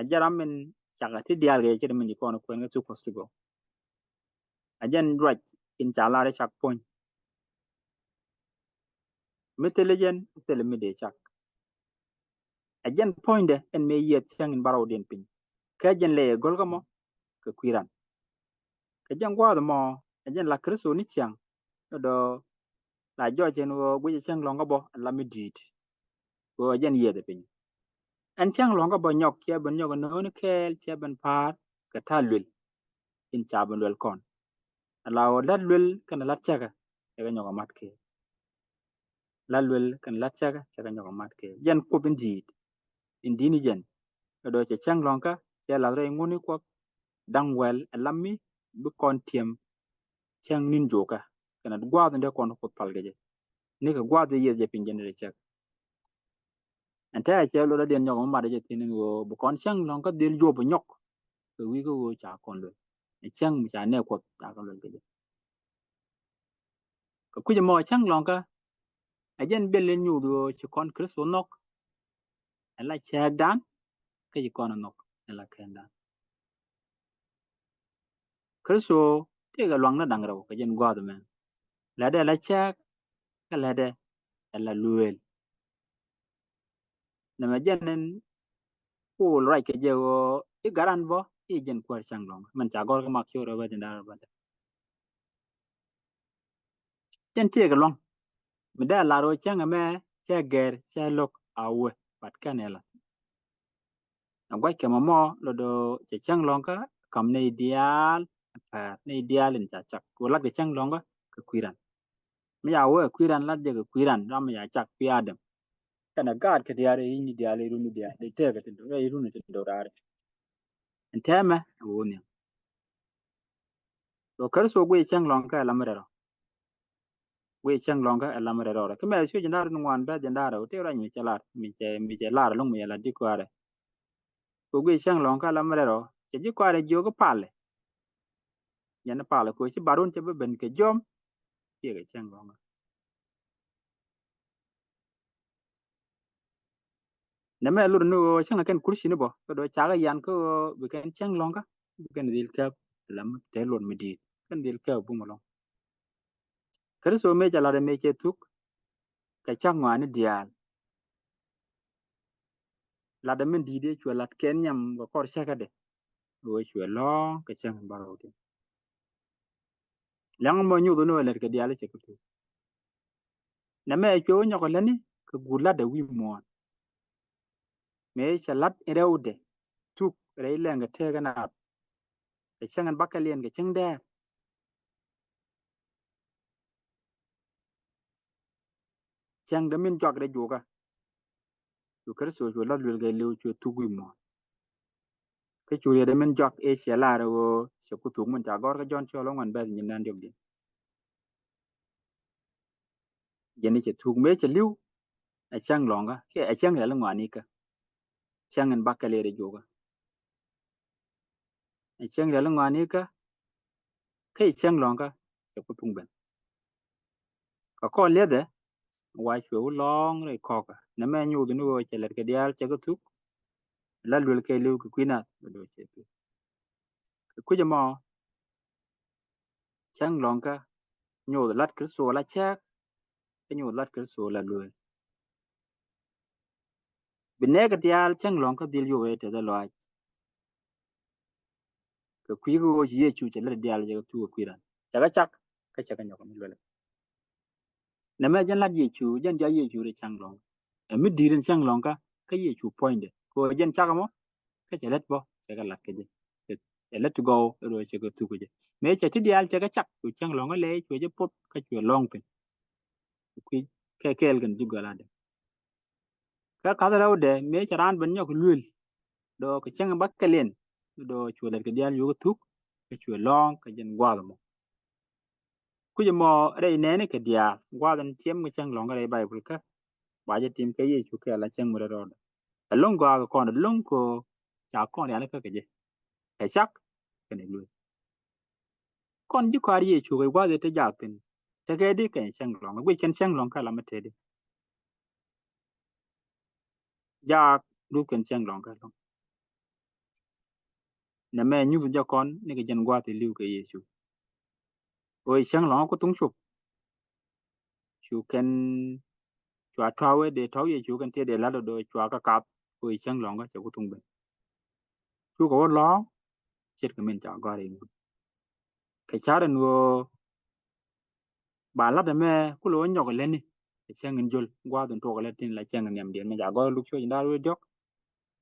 ajaram min chaka ti dial ge che min kon ko nga supposed to go ajan right in chala re chak pon metelejen tele mi de chak ajan point de en me yet chang in baraw den pin ka jen le gol ga mo ka kwiran ka jan gwa mo ajan la kristo ni chang do la jo chen wo gwe chang longa bo la mi dit ko ajan yet pin an chang longa bo nyok ke ban nyok no ne kel che ban par ka talul in cha ban wel kon ala o ladul kan la chaga ga nyok mat ke lalwel kan la chaga chaga nyok mat ke jan ko bin dit in dini jen do che chang longa che la re nguni ko dang wel alami bu kon tiem chang nin joka kana gwa de kon ko palgeje ni ka gwa de ye je pin jen re chak anta che lo da den nyok ma de tin ngo bu kon chang longa del jo bu nyok ko wi ko cha kon lo chang mu cha ne ko ta ko lo geje ko ku je mo chang longa ajen belen nyu do che kon kristo nok ala chak dan ke ji kon nok ala kenda kristo te ga long na dang raw ka jen gwa de men la de la chak ka la de la luel na ma jenen ko right ke je o i garan bo i jen kwar chang long man cha gor ka mak choro ba den dar ba jen te ga long mi da la ro chang me cha ger cha lok awe pat kanela na gwa ke mo lo do che chang long ka kam ne ideal pa ne ideal in cha chak ko la ke chang long ka kwiran mi ya we kwiran la de ka kwiran ram ya chak pi adam kana gad ke diare ni diale ru ni diale de te ga tin do ru ni tin do rare entema woni to kar so gwe chang long ka la mare ro gwe chang long ka la mare ro ke me su jindar nu wan ba jindar o te ra ni chalar mi che lar long mi la di kware ko gwe chang long ka la mare ro ke ji kware jo ko pale yana pale ko ci barun te ben ke jom ke ga chang long na me lur nu chang ken kursi ni bo ko do cha ga yan ko be ken chang long ka be ken dil ka lam te lon mi di ken dil ka bu mo long kar so me chala me che tuk ka chang wa ni dial la da men di de chwa lat ken nyam ko kor shaka de wo chwa long ka chang baro de lang mo nyu do no le ka dial che ko tu na me cho nya ko lani ka gula da wi mo me chalat rewde tuk re lenga te ga na ka chang bakalien ka chang de chang da min jok de juga to kar so chwa la lul ga lu chwa tu wi mo cái chủ đề mình chọn e sẽ là rồi sẽ có thuộc mình trả gót cái John cho nó ngoan bây giờ nan được đi giờ này sẽ thuộc mấy sẽ lưu ở trang lòng cái ở trang là ngoan đi cả trang anh bắt cái lề rồi cả ở trang là ngoan đi cả cái trang lòng sẽ có tung bên có lẽ đấy ngoài chỗ long rồi có cả nếu mà nhiều thì nó sẽ là cái điều sẽ có thuộc là lưu cái lưu cái quy nát rồi sẽ thuộc cái gì mà trang lòng nhiều là cái số là chắc cái nhiều là cái số là lưu bên này cái điều trang lòng điều yêu vậy thì là ka kwigo ye chu chala dial je tu kwiran chaga chak ka chaga nyoko mi lele na me jan la ye chu jan ja ye chu re changlong e mi dirin changlong ka ye chu point ko jan chaga mo ka chalet bo chaga lat ke je e let to go ro chaga tu ko je me cha ti dial chaga chak chu changlong le chu je pop ka chu long pin kwi ke kel gan du gala de ka ka da de me charan ban yok lul do ka chang bak kalen do chule ka dial yu tuk ka chue long ka jen gwa mo ku je mo re ne ne ka dia gwa dan tiem ka chang long re bible ka ba je tim ka ye chu ka la chang mo ro long gwa ka kon long ko cha kon ya ne ka je ka chak ka ne lu kon ji kwar ye chu ka gwa de te ja tin te ke di ka chang long gwi chen chang long ka la ma te de ja du ken chang long ka long na me nyu ja kon ne ka jen gwa te liu ka ye chu ôi sáng lõ có tung chụp chú cần chua trâu ấy để thấu gì chú cần tiền để lá đồ chua cái cặp ôi sáng lõ có chú có tung bên chú có lõ chết cái mình chọn qua đi cái cháu đàn vừa bà lát đàn mẹ cứ lối nhọc lên đi cái sáng ngân jul qua tuần trâu cái lên tin lại sáng ngân nhầm điện mình chọn qua lúc chú chúng ta rồi dốc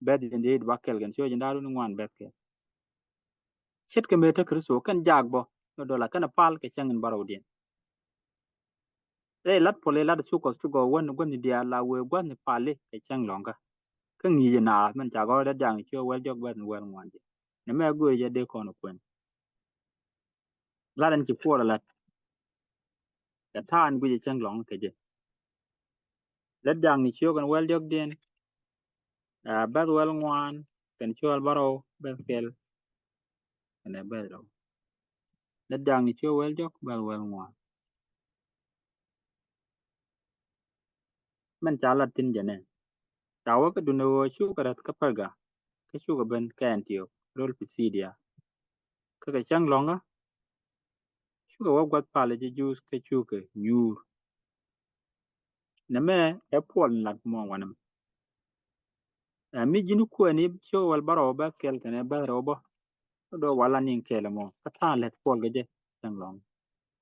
bed đến đây bắt kel gần chú chúng ta rồi ngoan bed kel chết cái mẹ thắc cứ số cần jag bo nó đó là cái napal cái sáng ngân bảo điện đây lát pole lát chú có quên đi là quên quên napal cái sáng lõ ka ngi na man cha go da dang cho wel jog ban wel ngwan ji ne me go je de kono kwen la dan ci pola la ta tan gu je chang long ke je la dang ni cho kan wel jog den ba wel ngwan kan cho al baro ba fel ne ba ro la dang ni cho wel jog ba wel ngwan man cha la tin je ne ta wa ka duno chu ka rat ka paga ka chu ka ben kan tiyo rol pisidia ka chang long a chu ka wa gwat pale je jus ka chu ka nyur ne me e pol lat mo wanam mi jinu ko ni cho wal baro ba kel tane ba robo do wala nin kele mo kata let pol geje tanglong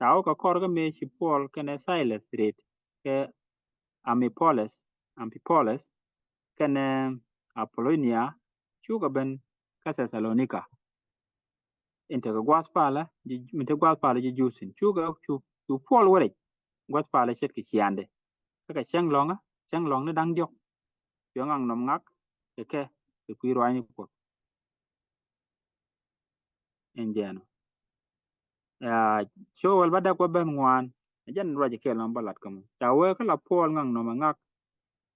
taw ka kor ga me si pol kene silas rate ke amipolis ampipolis kene apollonia chuga ben ka Thessalonica inte ga gwas pala ji minte gwas pala ji jusin chu pol wore gwas pala chet ki chiande ka changlong ne dang jok yongang nom ngak ke kuiro ani ko enjeno ya cho wal bada ko ben ngwan jan roje ke lam balat kam tawe kala pol ngang no mangak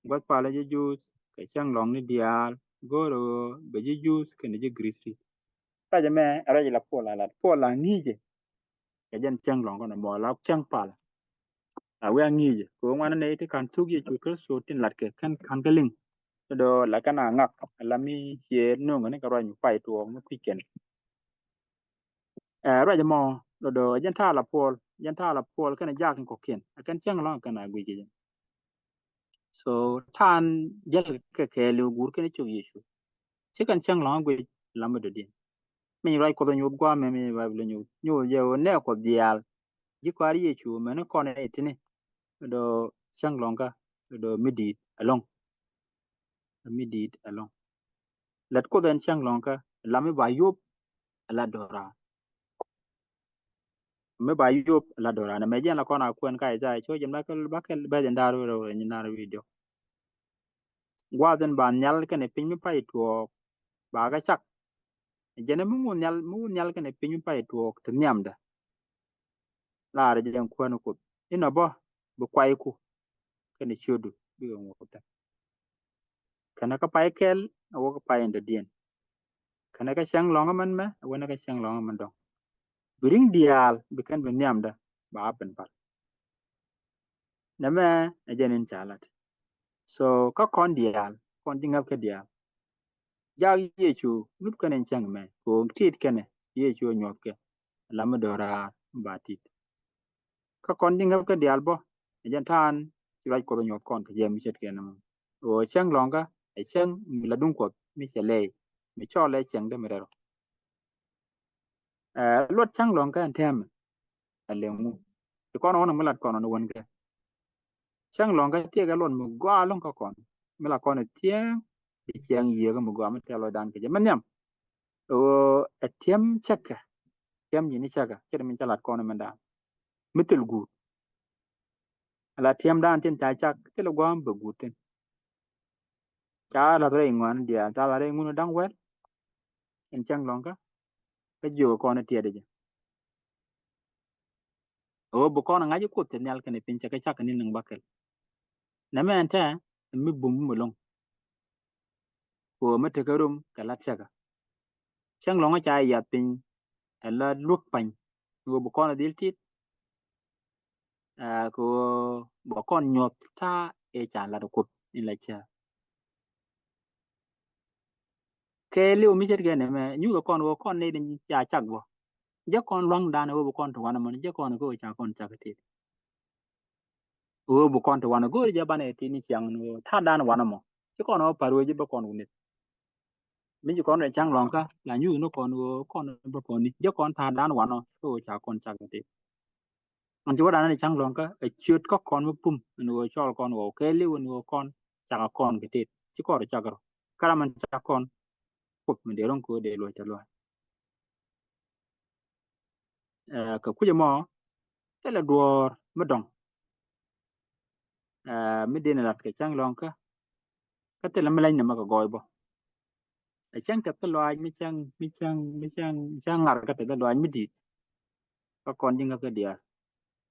got pala je jus ke chang long ni dial goro be je jus ke ne je grisi ta je me ara je la pol la ngije ke jan chang long ko na mo la chang pala a we ngije ko ngwan ne te kan tugi chu ke so tin lat ke kan galing do la kana ngak la mi che no ngane ka ro nyu pai to mu piken raja mo do jan ta la pol kana jakin ko ken akan chang long kana gwije so tan jel ke lu gur ken chu yishu chikan chang long gwe lambe do din min rai ko do nyu gwa me me ba blu nyu je o ne ko dial ji kwari yishu me ne ko ne tini do chang long ka do midit along let ko den chang long ka lame ba yop la dora me ba yop la dora na me jen la kona kwen kai za cho jen ba ke ba jen daru ro ni na video gwa den ba nyal ke ne pin mi pai to ba ga chak jene mu nyal ke ne pin mi pai to te nyamda la re jen kwen ko ino bo bu kwai ku ke ne chodu bi ngo ta kana ka pai kel awo ka pai ndo dien kana ka chang long man ma wona ka chang long man dong biring dial bi kan bi nyamda ba ben par na me jenin chalat so ka kon dial kon dingap ke dial ja yechu lut kanen chang me ko tit kene yechu nyot ke lama dora batit ka kon dingap ke dial bo jan tan raj ko nyot kon ke jem chet ke nam o chang longa ai chang mi la dun ko mi chele mi chole chang de merero lot chang longa tem alemu ko no mulat kono no won ke chang longa tie ga lon mu gwa lon ka kon mila kon tie bi chang ye ga mu gwa ma telo dan ke jam nyam o atiem chaka tem ni chaka chere min chalat kono menda mitul gu ala tem dan tin ta chak telo gwam be guten cha la re ngwan dia cha la re ngun dang wel en chang long ka jo ko na tie de o bu ko na ngaji ko te nyal kene pin cha ka cha ni nang bakel na men ta mi bum mu long ko ma te ka rum ka lat cha ka chang long cha ya pin la luk pan o bu ko na dil tit ko bu ko nyot ta e cha la ko in la cha ke liu mi cher ke ne me nyu ko kon ne din cha chak bo je kon long dan o bu kon to wana mon je kon ko cha kon cha ka ti o bu kon to wana go je bane ti ni chang no ta dan wana mo je kon o paru je ba kon ni mi ji kon ne chang long ka la nyu no kon o kon ba kon ni je kon ta dan wana ko cha kon cha ka ti an ji wa dan ne chang long ka e chut ko kon mu pum no chol kon o ke liu no kon cha ka kon ke ti ji ko cha ka kara man cha kon pup mi de ron ko de lo cha lo ka ku je mo te la duor ma dong mi de ne lat ke chang long ka te la ma lai na ma ka goy bo a chang ka te lo ai mi chang ngar ka te lo ai mi di ka kon jinga ka dia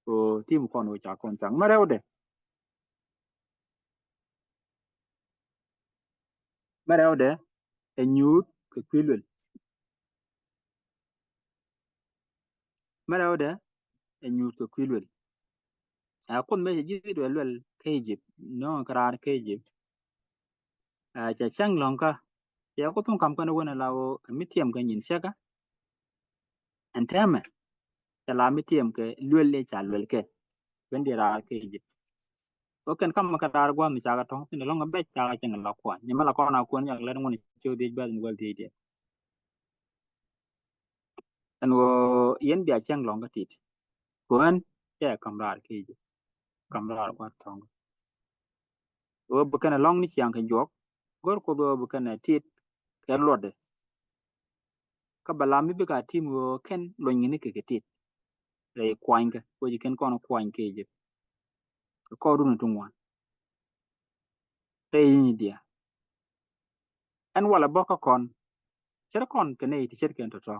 ko tim kon wo cha kon chang ma rew de e nyut ka kwilwel ma rew de e nyut ka kwilwel a kon me ji di wel ke jip no krar ke jip a cha chang long ka ya ko tum kam kana wona lawo mi tiam ka nyin shaka an tama ta la mi tiam ke lwel le cha lwel ke wen di ra ke jip ko ken kam ka dar gwa mi cha ka tong tin long be cha ka chang la kwa ni ma la ko na ko nya le ngoni chu di ba ni wel di de an wo yen bia chang long ka tit ko an ya kam rar ke jip kam rar kwa tong wo bu kana long ni chang ka jok gor ko bu kana tit ke lode ka bala mi be ka tim wo ken lo ni ke tit re kwang ka ko ji ken kono kwang ke jip ko ru na tungwan te ni dia an wala boka kon cer kon kene ti cer ken to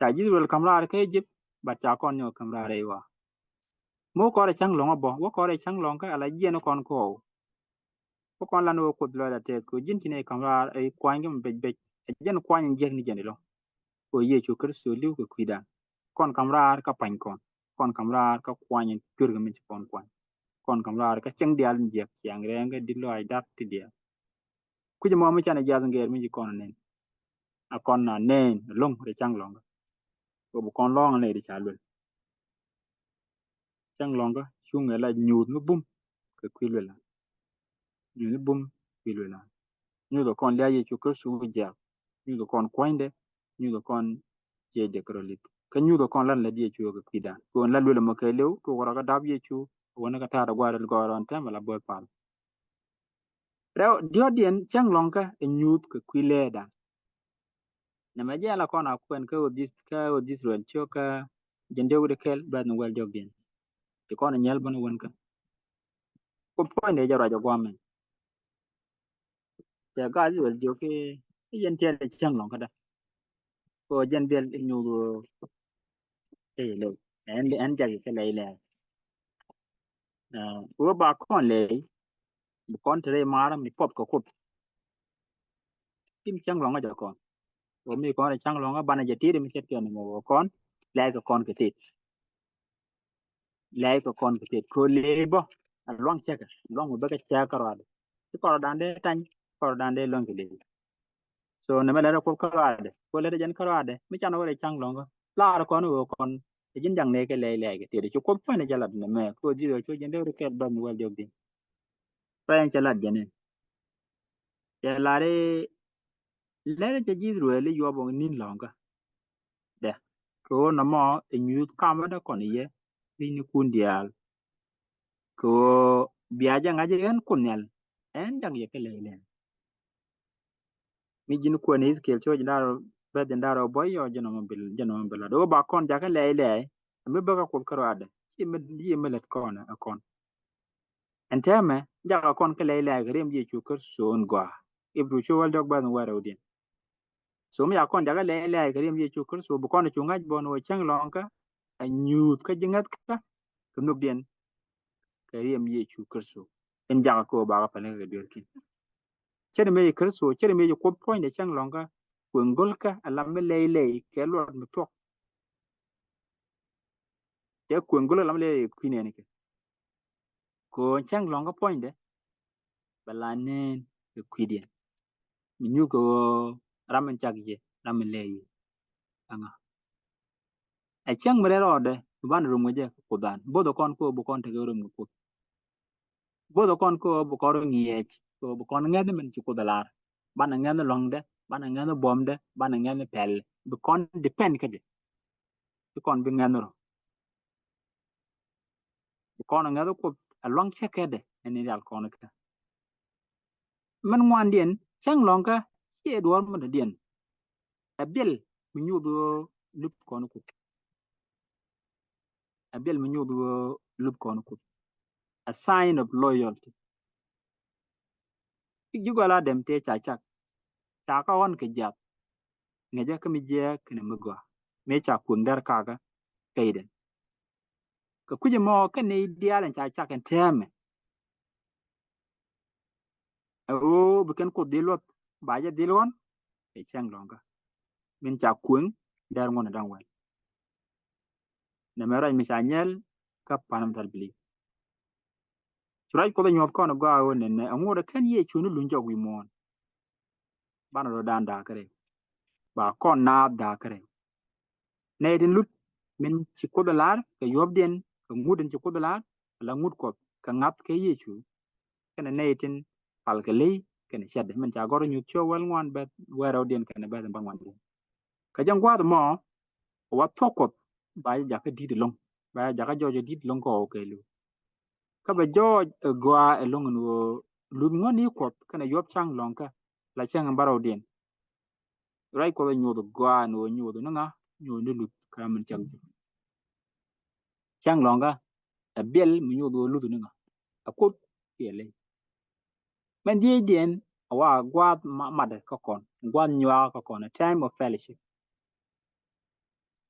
ta ji wel kamrar ke jip ba cha kon nyo kamrar e wa mo ko re chang long bo wo ko re chang long ka ala ji no kon ko kon lan wo ko dlo da te ko jin tine kamrar e kwan gem be be jen kwan je ni jen lo ko ye chu kristo liu ko kwida kon kamrar ka pan kon kamrar ka kwan pur gem ci kon kamrar ka cheng dial je yang re nga dillo ay dat ti dia ku je mo mi chane jaz nger mi ji kon nen a kon na nen long re chang long ko bu kon long ne di cha chang long ka chung la nyut no bum ka kwilwela ni bum kwilwela ni do kon la ye chu ko su ja ni do kon kwande ni do kon je de krolit ka ni do kon lan la die chu ka kwida ko la lwela ma ka lew to wora ka dab ye chu wona ka ta da gwaral goron ta mala bol pal rew dio dien chang long ka nyut ka kwileda na ma jala kon a kwen ka odis rel chu ka jende wude kel ba no wel jogden ti kon nyel ban won ka ko point de jara jagwamen ya gazi wel jo ke yen tiel chang long kada ko jen bel nyu le en jagi ke le wo ba kon le bu kon tere mara mi pop ko kop tim chang long ja kon wo mi kon chang long ba na je tire mi ket ken mo kon le ko kon ke tit le ko kon ke tit ko le bo long chaka long ba ka chaka rade ko dande tan ko dande long ke le so ne mele ko karade ko le jen karade mi chan wo chang long la ko no kon jin jang ne ke le ke ti ko ko ne jala ne me ko di ko jen de ke ba mi wal jog din pa en jala jene ya la re le je ji ru le yo bo nin long ka de ko no mo e nyu kam da kon ye ni kun dial ko bia jang aje en kunel en jang ye ke le mi jin ko ne iskel cho jindaro be jindaro boy yo jeno mo bil do ba kon jaka le mi ba ka ko karo ade ci me di me let kon akon en teme jaga kon ke lele grem je chu ker so ngwa ibru chu wal dog ban wara udin so mi akon jaga lele grem je chu ker so bu kon chu ngaj bon wo chang long ka a nyut ka jingat ka kunuk den grem je chu ker so en jaga ko ba ka ne ga dirkin chere me ker so chere me ko point de chang long ka kungol ka alam me lele ke lo mu to ke kungol alam lele kwine ne ke ko chang long ka point de balanen ke kwidien mi nyu ko ramen chagje ramen lele anga a chang mre rode ban rum je kudan bodo kon ko bu kon te rum ko bodo kon ko bu ko ngiye ko bu kon ngade men ci kudalar ban ngade longde ban ngade bomde ban ngade pel bu kon depend kade bu kon bi ngade ro bu kon ngade ko a long chekede eni dal kon ka man ngwan dien chang long ka ci edwar mo dien a bil mi nyudo lup kon ko a bil mi nyudo lup kon ko a sign of loyalty jugola dem te chachak ta ka on ke jap ngeja kami je kene mugwa me cha kundar kaga kaiden ka kuje mo kane dialan cha cha kan teme o bukan ko dilot baja dilon e chang longa min cha kun dar ngona dangwal ne mera mi cha nyel ka panam dal bili surai ko nyot ko no ga o ne ngora kan ye chunu lunjo wi mon bana do dan da kare ba kon na da kare ne din lut min ci ko dalar ka yob den ka nguden ci ko dalar la ngud ko ka ngap ke ye chu kana netin palkali kana shad man cha goro nyu cho wal ngwan bet wero den kana bet bangwan den ka jang gwad mo wa tokot ba ja ka di long ba ja ka jojo di long ko ke lu ka ba jo gwa long no lu ngoni ko kana yob chang long ka la chang baro den rai ko nyu do gwa no nyu do nga nyu no lu ka man chang long ka a bel mu nyu do lu do nga a kut ke men die den wa gwad made ko kon gwad nywa ko kon a time of fellowship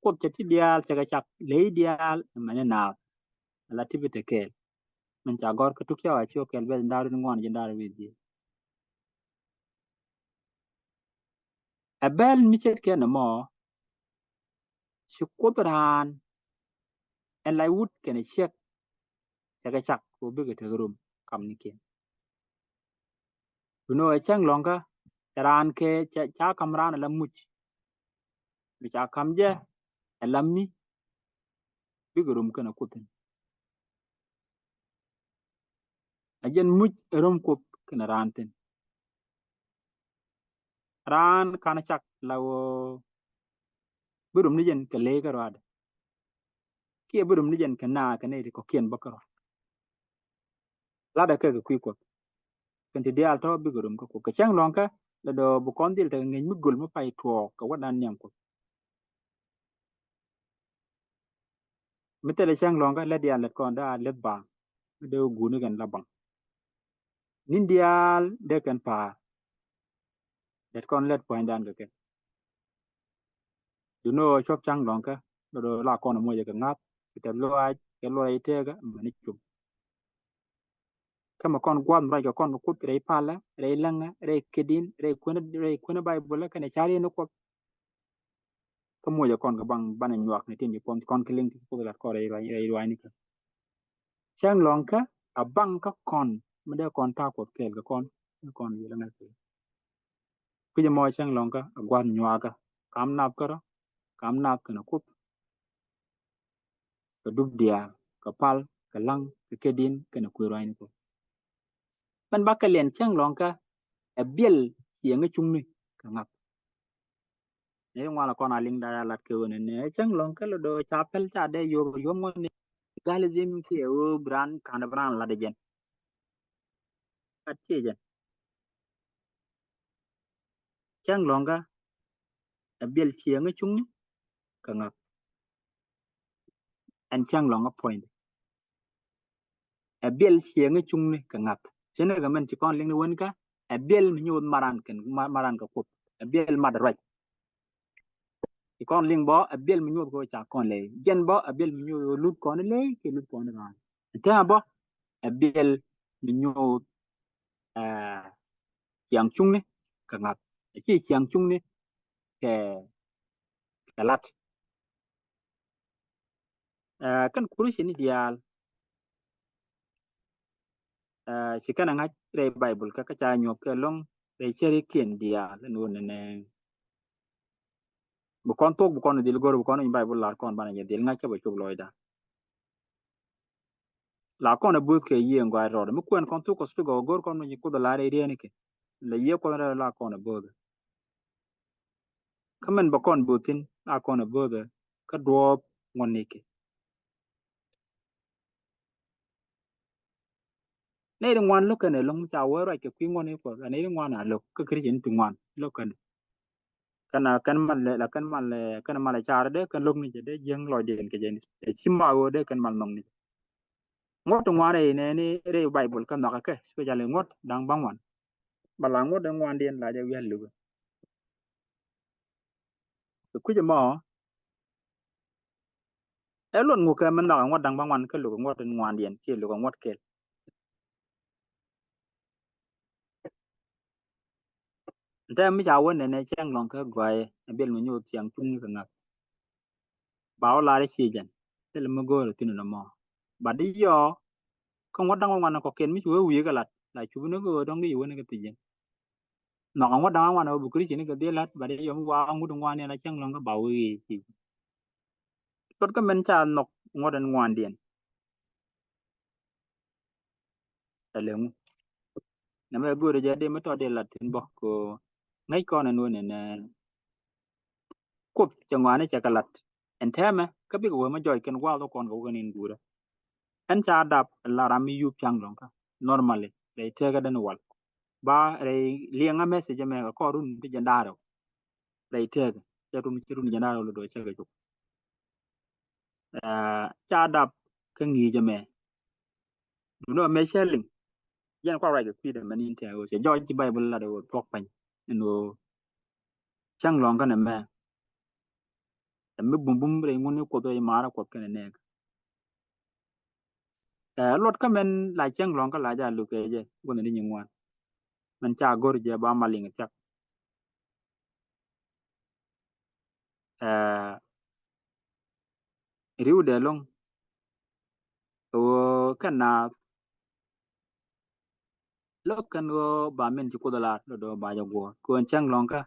kut ti dial chaga chak le dial mane na la tibite kel men cha gor ko tukya wa cho kel be ndaru ngon je ndaru wi di a bel mi chet ken mo shi kudran en lai wut ken chek chaga chak ko be ke rum kam ni ken no e chang longa ran ke cha kamran la much mi cha kam je lammi be rum kana kutin ajen much rum ko kana ranten ran kana chak lawo burum ni jen ke le ka rad ke burum ni jen kana ne ko kien bakaro la da ke ku ko kan ti dial to bi burum ko ka chang long ka la do bu kon dil ta ngi mi gul ma pay to ka wadan nyam ko mitele chang long ka la dial la kon da le ba de gu ni gan la bang nin dial de kan pa de kon let point dan ka ke du no chop chang long ka do la kon mo je ka ngat te lo ai ke lo ai te ga ma ni chum kama kon gwam ra kon ko re pala re langa re kedin re kuna bible ka ne chari no ko ka mo ja kon ka bang ban nyak ne tin pom kon keling ti ko la ko re ni ka chang long ka a bang ka kon me de kon ta ko kel ka kon yi la na ku ja mo chang long ka a gwan nyak ka kam nap ka kam nap ka na ko ka dub dia ka pal ka lang ka kedin ka na ku ni ko ban ba ka len chang long ka a biel ye nga chung ni ka ngap ne ngwala kon aling da lat ke wona ne chang long ka lo do chapel cha de yo mo ni galizim ki o bran kan bran la de jen at che jen chang long ka a biel chi nga chung ni ka ngap an chang long a point biel chieng chung ni ka ngat chene ga men chi kon ling won ka biel mi nyod maran ka kop biel madrat chi kon ling bo biel mi nyod ko cha kon le gen bo biel mi nyod lut kon le ke lut kon ran ta bo biel mi nyod chiang chung ni ka ngat chi chiang chung ni ke lat kan kuru ni dial chỉ cái này ngay đây Bible các cái cha nhọc cái long đây chơi kiên dia luôn này bukan tok bukan dil gor bukan Bible lar kon bana ya dil ngay cái bài chụp lôi da la kon bu ke yi ngwa ro mu kwen kon tok ko stu go gor kon ni ko da lar area ni ke le ye ko la kon bu kamen bakon butin la kon bu ka drop ngon ni ke nei ngwan lo kan long cha wa ra ke kwi ngon ni ko nei ngwan na lo ka kri jen tu ngwan lo kan kana kan man le kan man le char de kan lok ni de jeng lo den ke jen chimma wo de kan man nong ni ngot ngware ne ni re Bible kan na ka especially ngot dang bangwan bala ngot dang wan den la ja wi lu ku je mo elon ngu ka man na ngot dang bangwan ka lu ngot ngwan den ke lu ngot ke ta mi ja won ne chang long ka gwae bel mi nyu tiang tung ka ngak ba la re chi jan tel mo go tin na mo ba di yo ko ngot dang bangwan ko ken mi chu wi ka lat la chu no go dong di won ka ti jen no ngot dang bangwan bu kri chi ni ka de lat ba di yo wa ngut ngwan ne la chang long ka ba wi chi tot ka men cha nok ngot ngwan den ele na me gure ja de meto de latin bo ko ngai ko na no ne kop changwane cha kalat en teme ka bi go ma joy ken wa do kon go nin gura en cha dap la rami yu pyang long ka normally re te ga den wal ba re lianga message me ko run ti jandaro re te ga cha run ti run jandaro lo do cha ga ju cha dap ka ngi je me du no me shelling yen ko ra ga pi de manin te go che joy ti bible la do tok pan no chang long ka na me me bum bum re ngone ko do mara ko ken ne lot ka men la chang long ka la ja lu ke je ko ne ni ngwan man cha gor je ba maling chak riu de long o kana lo kan go ba men ci ko da la do ba ja go ko chang long ka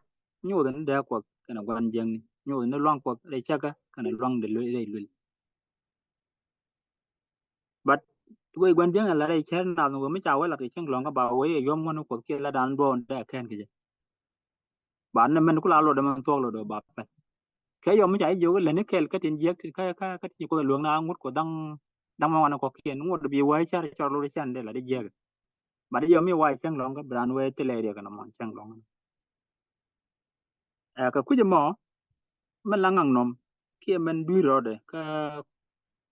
nyu den de ko kana gwan jeng ni nyu ne long ko re chaka kana long de le but we gwan jeng la re chen na no mi cha wa la ke chang long ka ba we yom ngono ko ke la dan do de ken ke je ba ne men ku la lo de man to lo do ba pa ke yom mi cha yo le ne kel ka tin je ka ti ko luong na ngut ko dang dang ma wana ko ke ngut bi wa cha cho lo chen de la de je ba de yo mi wa chang long ka bran we te le de kana mon chang long ka ku je mo man la ngang nom kia man du ro de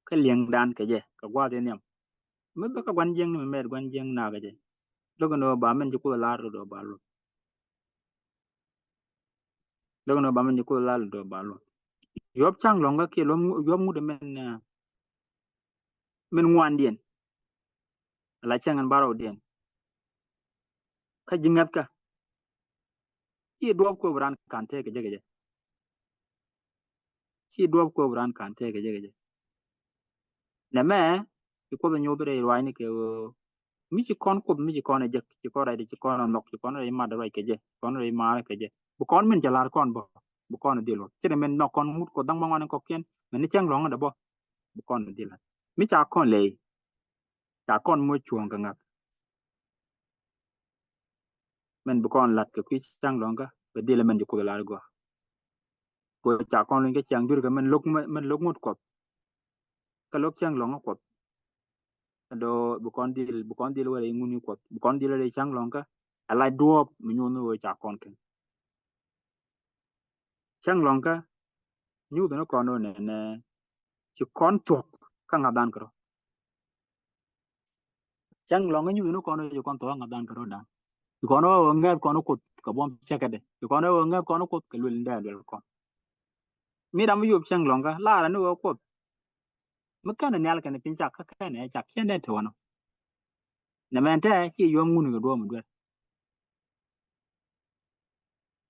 ka lieng dan ke je ka gwa de nem me ba ka gwan jeng ni me gwan jeng na ke je logo no ba men ju ko la ro do ba lo logo no ba men ju ko la do ba lo yob chang long ka ke lo yob mu de men men ngwan dien la chang an baro dien ka jingat ka ki do ko bran kan te ke je ki do ko bran kan te ke je ne me ko do nyodo re wa ni ke mi ci kon ko mi ci kon e jek ci ko ra ci kon nok ci kon re ma da ke je kon re ma ke je bu kon men jalar kon bo bu kon de lo ci men no kon mut ko dang ma ngone ko ken men ni chang long da bo bu kon de la mi cha kon le cha kon mo chuong ka ngak men bu kon lat ke ki chang long ka be de la men ko la go ko cha kon le ke chang dur ka men lok mut ko ka lok chang long ko do bu kon dil wala nguni ko bu kon dil re chang long ka ala duop mi nyono cha kon ken chang long ka nyu no kon ne ci kon tok ka nga dan kro chang long nyu no kono yo kon to nga dan karo dan kono nga kono kut ka bom chekade kono nga kono kut ka lul nda lul kon mi dam yub chang long ka la ra no kut makana nyal kan pin chak ka ne chak chen de to no na men ta chi yo ngun ga do mu do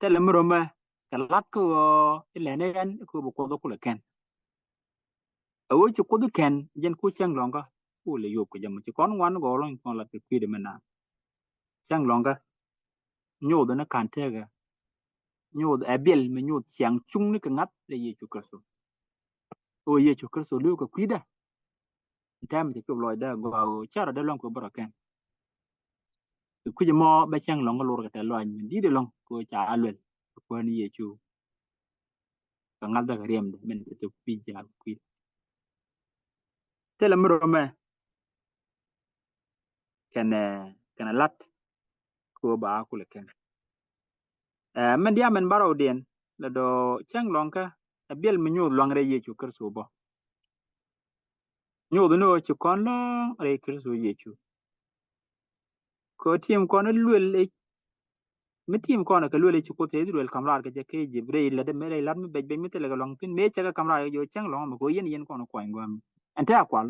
te le mro ma ka lat ko ile ne gan ko bu ko do ku le ken awo chi ko do ken jen ku chang long ka ku le yub ko jam chi kon wan go long kon la pi de mena chang long ka nyu do na kan te ga nyu a bil me nyu chang chung ni ka ngat le ye chu ka so o ye chu ka so lu ka pi da tam ti ko loy da go cha ra da long ko bra ken ku je mo ba chang long ka lor ka te lo ni di de long ko cha alwel ko ni ye chu ka ngal da riem de men te pi ja ku te la mro me ken lat ko ba ku le ken men dia men baro den la do chang long ka a bil me nyu long re ye chu kar so bo nyu do no chu kon lo re kar so ye chu ko tim kon lwel e mi tim kon ka lwel chu ko te lwel kamrar ka je ke jibre la de mere lat mi be mi te la long tin me cha ka kamrar yo chang long ma ko yen kon ko ngam anta kwal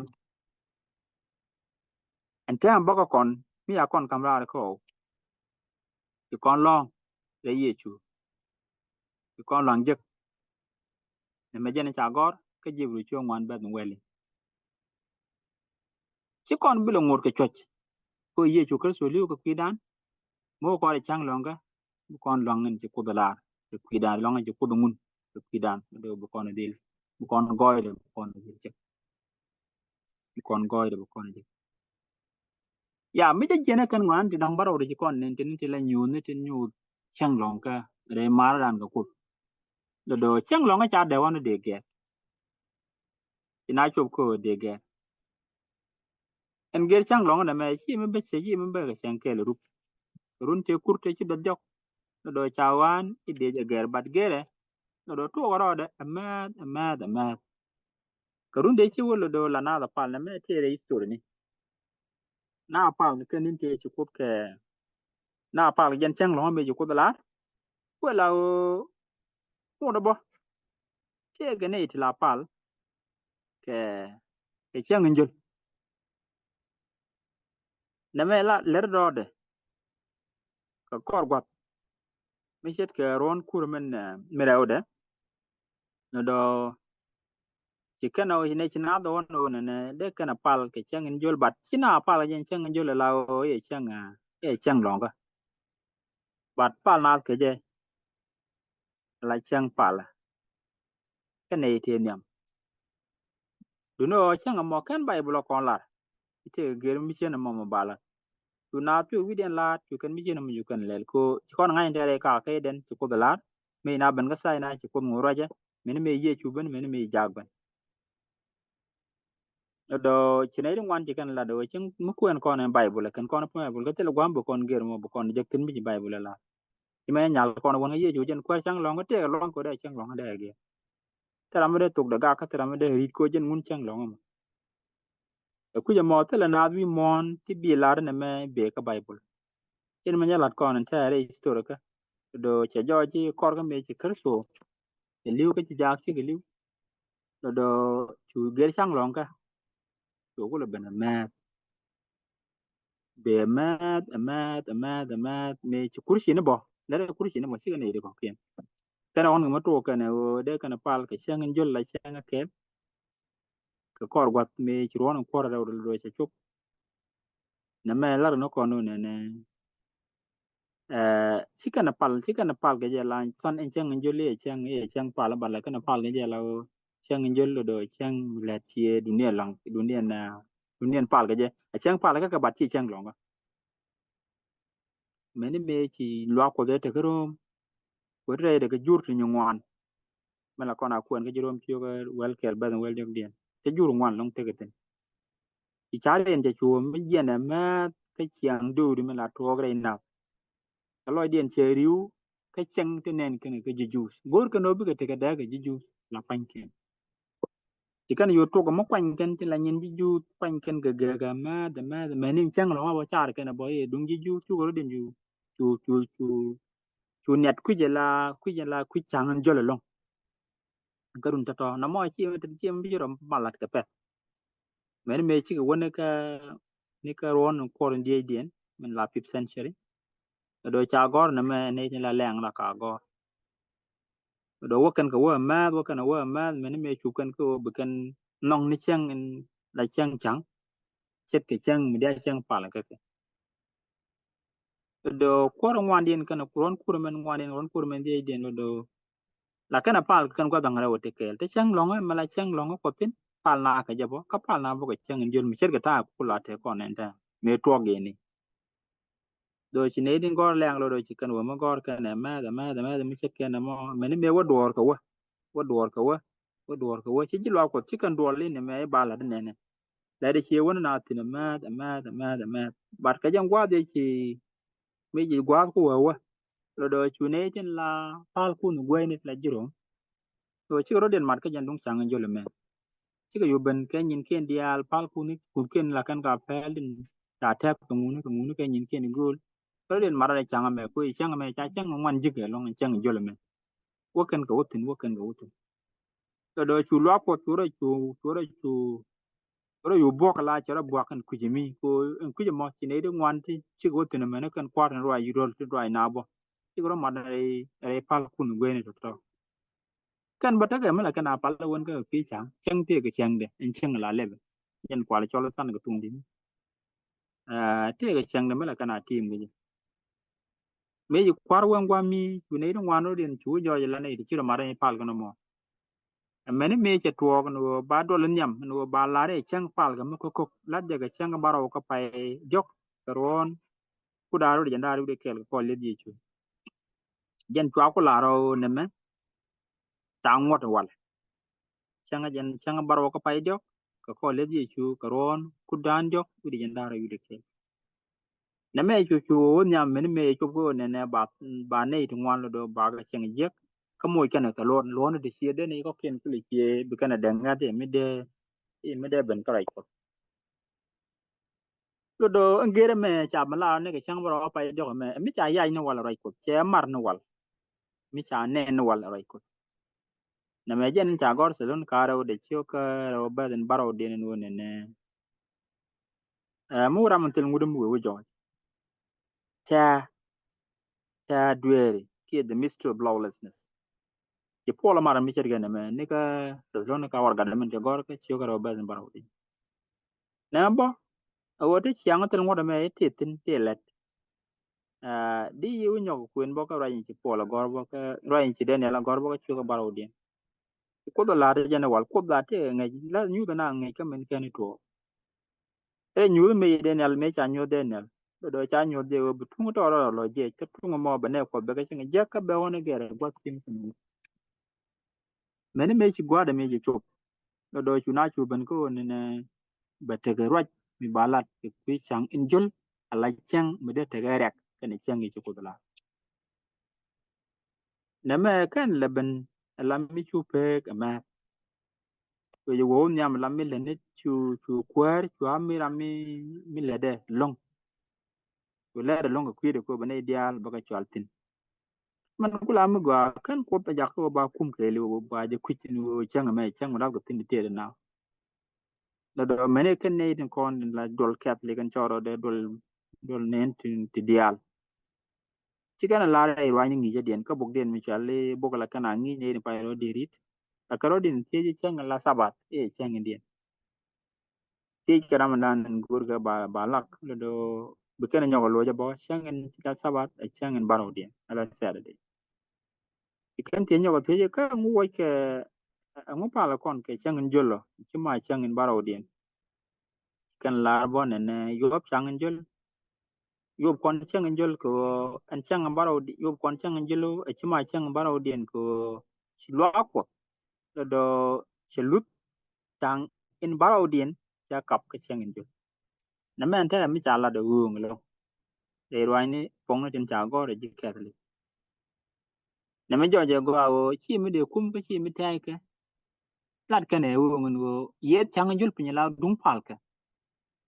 anta ba ko kon mi ya kon kamrar ko chu kon long re ye chu kon long je ne me jene cha gor ka jibru chu ngwan ba no weli chi kon bi lo ngur ka choch ko ye chu kar so liu ka kwidan mo ko re chang long ka bu kon long ngen chi kudala ka kwidan long ngen chi kudungun ka kwidan do bu kon del bu kon goy de bu kon je bu kon goy de bu kon je ya mi je jene kan ngwan ti dang baro de kon nen tin ti la nyu ne tin nyu chang long ka re mar ran ka kut do chang long ka cha de wan de ge ina chop ko de ge en ger chang long na me chi me be che ji me be ga chang ke lu run te kurte ci do jok do chawan ide je ger bat gere do to goro de amad karun de ci wolo do la na da pal na me te re histori ni na pal ke nin te ci kut ke na pal gen chang lo me ji kut la ko la o do bo che ge ne ti la pal ke chang njul na me la ler do de ka kor gwat me chet ke ron kur men me rew de no do chỉ cái nào này chỉ nào đó nó nè để cái nào pal cái chân anh vô bát chỉ nào pal cái chân anh vô là lao cái chân lòng cái bát pal nào cái gì là chân pal cái này thì niệm đúng rồi chân mà cái bài bùa con là cái cái mi chân mà bala tu nào tu video là tu kan mi chân mà tu kan lel ko con ngay đây cái den tu có là mình nào bên cái sai na tu có ngồi ra mình mới ye chu bên mình mới jag bên do chinai dum wan chikan la do ching mukuen kon bible kan kon bible ko telo gwam kon ger mo kon jekin mi bible laime nyal kon won ye ju jen kwa chang long ko te long ko de chang long de ge tara me de tuk da ga ka tara me de rit ko jen mun chang long mo ku je mo tele na bi mon ti bi la ne me be ka bible jen me nyalat kon ta re histori ka do che jo ji kor ka me chi kristo e liu ka chi jak chi ge liu do chu ger chang long ka to ko le ben me be mad me ci kursi ne bo le kursi ne mo ci ne de ko ken kana on mo to kana o de kana pal ka shangen jol la shanga ke ka kor gwat me ci ron kor da do ci chup na me lar no ko no ne ci kana pal ga je la son en shangen jol e chang pal ba la kana pal ga je la shangen jol do chang la ci dunia lang dunia na dunia pal ga je chang pal ga ka bat ci chang long me ne me ci lwa ko de te ko ko re de ka jur tu nywan mala kona kuan ka jirom tiyo ka wel kel badan wel jok dien te jur ngwan long te gaten i chare en je chu mi jena ma ka chiang du di mala to gre na ka lo dien che riu ka cheng te nen ka ka jiju gor ka no bi ka te ka da ka jiju la pan ken chỉ cần yêu cầu một quanh chân thì là nhìn đi du quanh chân cái mà nên chẳng là bao cha cái nào bởi đúng đi du chú rồi đến du chu net quy là quy chẳng ăn jolly long cái run tato nó mọi chi mà bây giờ malat cái pet mình mấy chỉ cái vấn cái ron còn đi điên mình là 5th century đôi cha gor nó mà này là làng là cả gor do wakan ka wa ma mình mấy chú kan ko bekan nong ni chang in la chang chang chết cái chang mi dia chang pala cái do kwar ngwan din kan kuron kurmen ngwan din ron kurmen dia din do la kana pal kan ko dangara wote kel te chang longa mala chang longa ko tin pal na ka jabo ka pal na bo ko chang in jol mi cher ga ta ku la te ko nen ta me to ge ni do chi ne din gor lang lo do chi kan wo ma gor ka ne ma da mi che ken mo me ni me wo dor ka wo dor ka wo chi ji lo ko chi kan dor li ne me ba la ne ne la de chi won na tin ma bar ka jang gwa de chi me ji gwa ko wo lo do chu ne tin la pal ku nu gwe ni la jiro do chi ro den mat ka jan dung sang jol me chỉ có bên cái nhìn kia đi al pal ku ken la kan ka pel din ta tap ku nu cái nhìn kia ni gol ko den mara changa me ku changa me cha changa man jige long changa jole me wo ken ko tin to do chu lo ko tu ro yu bo kala cha ro bo kan ku jimi ko ku jimo chi ne de ngwan ti chi ko tin me ne kan kwar ro yu rol tu ro na bo chi ko ma re pal ku nu gwe ni to kan bata ga mala kana pal won ka pi chang te ga chang de en chang la le yen kwal cholo san ga tung di te ga chang de mala kana tim gi me ji kwar wen gwa mi tu ne ro wano den chu jo la ne ti ro mare pal ga no mo me ne me che tuo no ba do len yam no ba la re chang pal ga mo ko la de ga chang ba ro ka pai jok ron ku da ro de da ro de kel ko le di chu jen twa ko la ro ne me ta ngot wal chang ba ro ka pai jok ka ko le di chu ka ron ku dan jok ku de da ro de kel na me chu chu nyam me me chu ko ne ba ne tu ngwan lo do ba ga cheng jek ka moy kana ka lon de sie de ne ko ken ku li ke bi kana de nga de me de ben ka rai ko lo do ngere me cha mala ne ka chang bro pa do me mi cha yai no wal rai ko che mar no wal mi cha ne no wal rai ko na me jen cha gor se lon ka ro de chu ka ro ba den baro de ne no ne mu ra man tel ngudum wo jo cha duere ki the mystery of lawlessness je pola mara mi cer gene me ni ka zone ka warga men je gor ka ciyo ka ro ben baro di na bo awote chiang tel ngoda me te tin te let di yu nyo ku en bo ka ra yin ci pola gor bo ka ra yin ci den la gor bo ka ciyo ka baro di ko do la de jene wal ko da te ngai la nyu da na ngai ka men ken to e nyu me den el me cha nyu den el do cha nyu de bu tu to ro lo je ka tu mo ba ne ko be ka chinga je ka be wona gere gwa tin me me ci gwa da me je do chu na chu ben ko ne ba te ga roj mi balat ke ku chang injul ala chang mi de te ga rek ke chang yi chu la ne me kan le ben la mi chu pe ka ma ko yo wo nyam la mi le ne chu kwar chu ami ra mi le de long ko le de long ko de ko ba ne dial ba ka chal tin man ku la mi gwa kan ko ta ja ko ba kum ke le ba je ku tin wo chang me chang ma da ko tin te de na do mene kan ne tin kon la dol kat le kan choro de dol nen ti dial ci kana la rai wa ni je den ka bok den mi challe bok la kana ngi ne pa ro dirit a karo din te ji chang la sabat e chang den te kara man gur ga ba lak le do bu kana nyogo lo ja bo chang en la sabat e chang en baro den ala sere de kan te nyogo te ka ngu wo ke ngu pa la kon ke chang en jolo ci ma chang en baro den kan la bo ne yop chang en jol yob kon chang en jol ko an chang en baro yob kon chang en jolo e ci ma chang en baro den ko ci lo ko do chelut tang in baro dien cha kap ke chang in ju na men ta mi cha la do ung lo e roi ni pong na tin cha go re ji ke li na me jo je go a chi mi de kum ke chi mi tai ke lat kane wo mun wo yet chang jul pinya la dung palka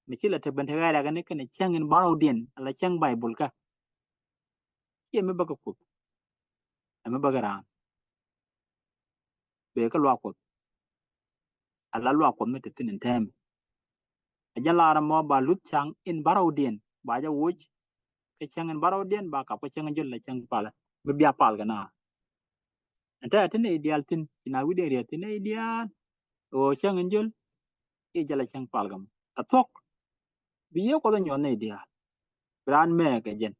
mi chila te bante ga ga ne kane changin baro din ala chang bible ka ye me baga ko me baga ran be ka lwa ko ala lwa ko me te tin tem ajala ra mo ba lut chang in baro din ba ja wuj ke changin baro din ba ka pa chang jul la chang pala be bia pal ga na anta tin ideal tin ina wi de re tin ideal o changin jul e jala chang pal gam atok bi ye ko da nyon ne ideal bran me ke jen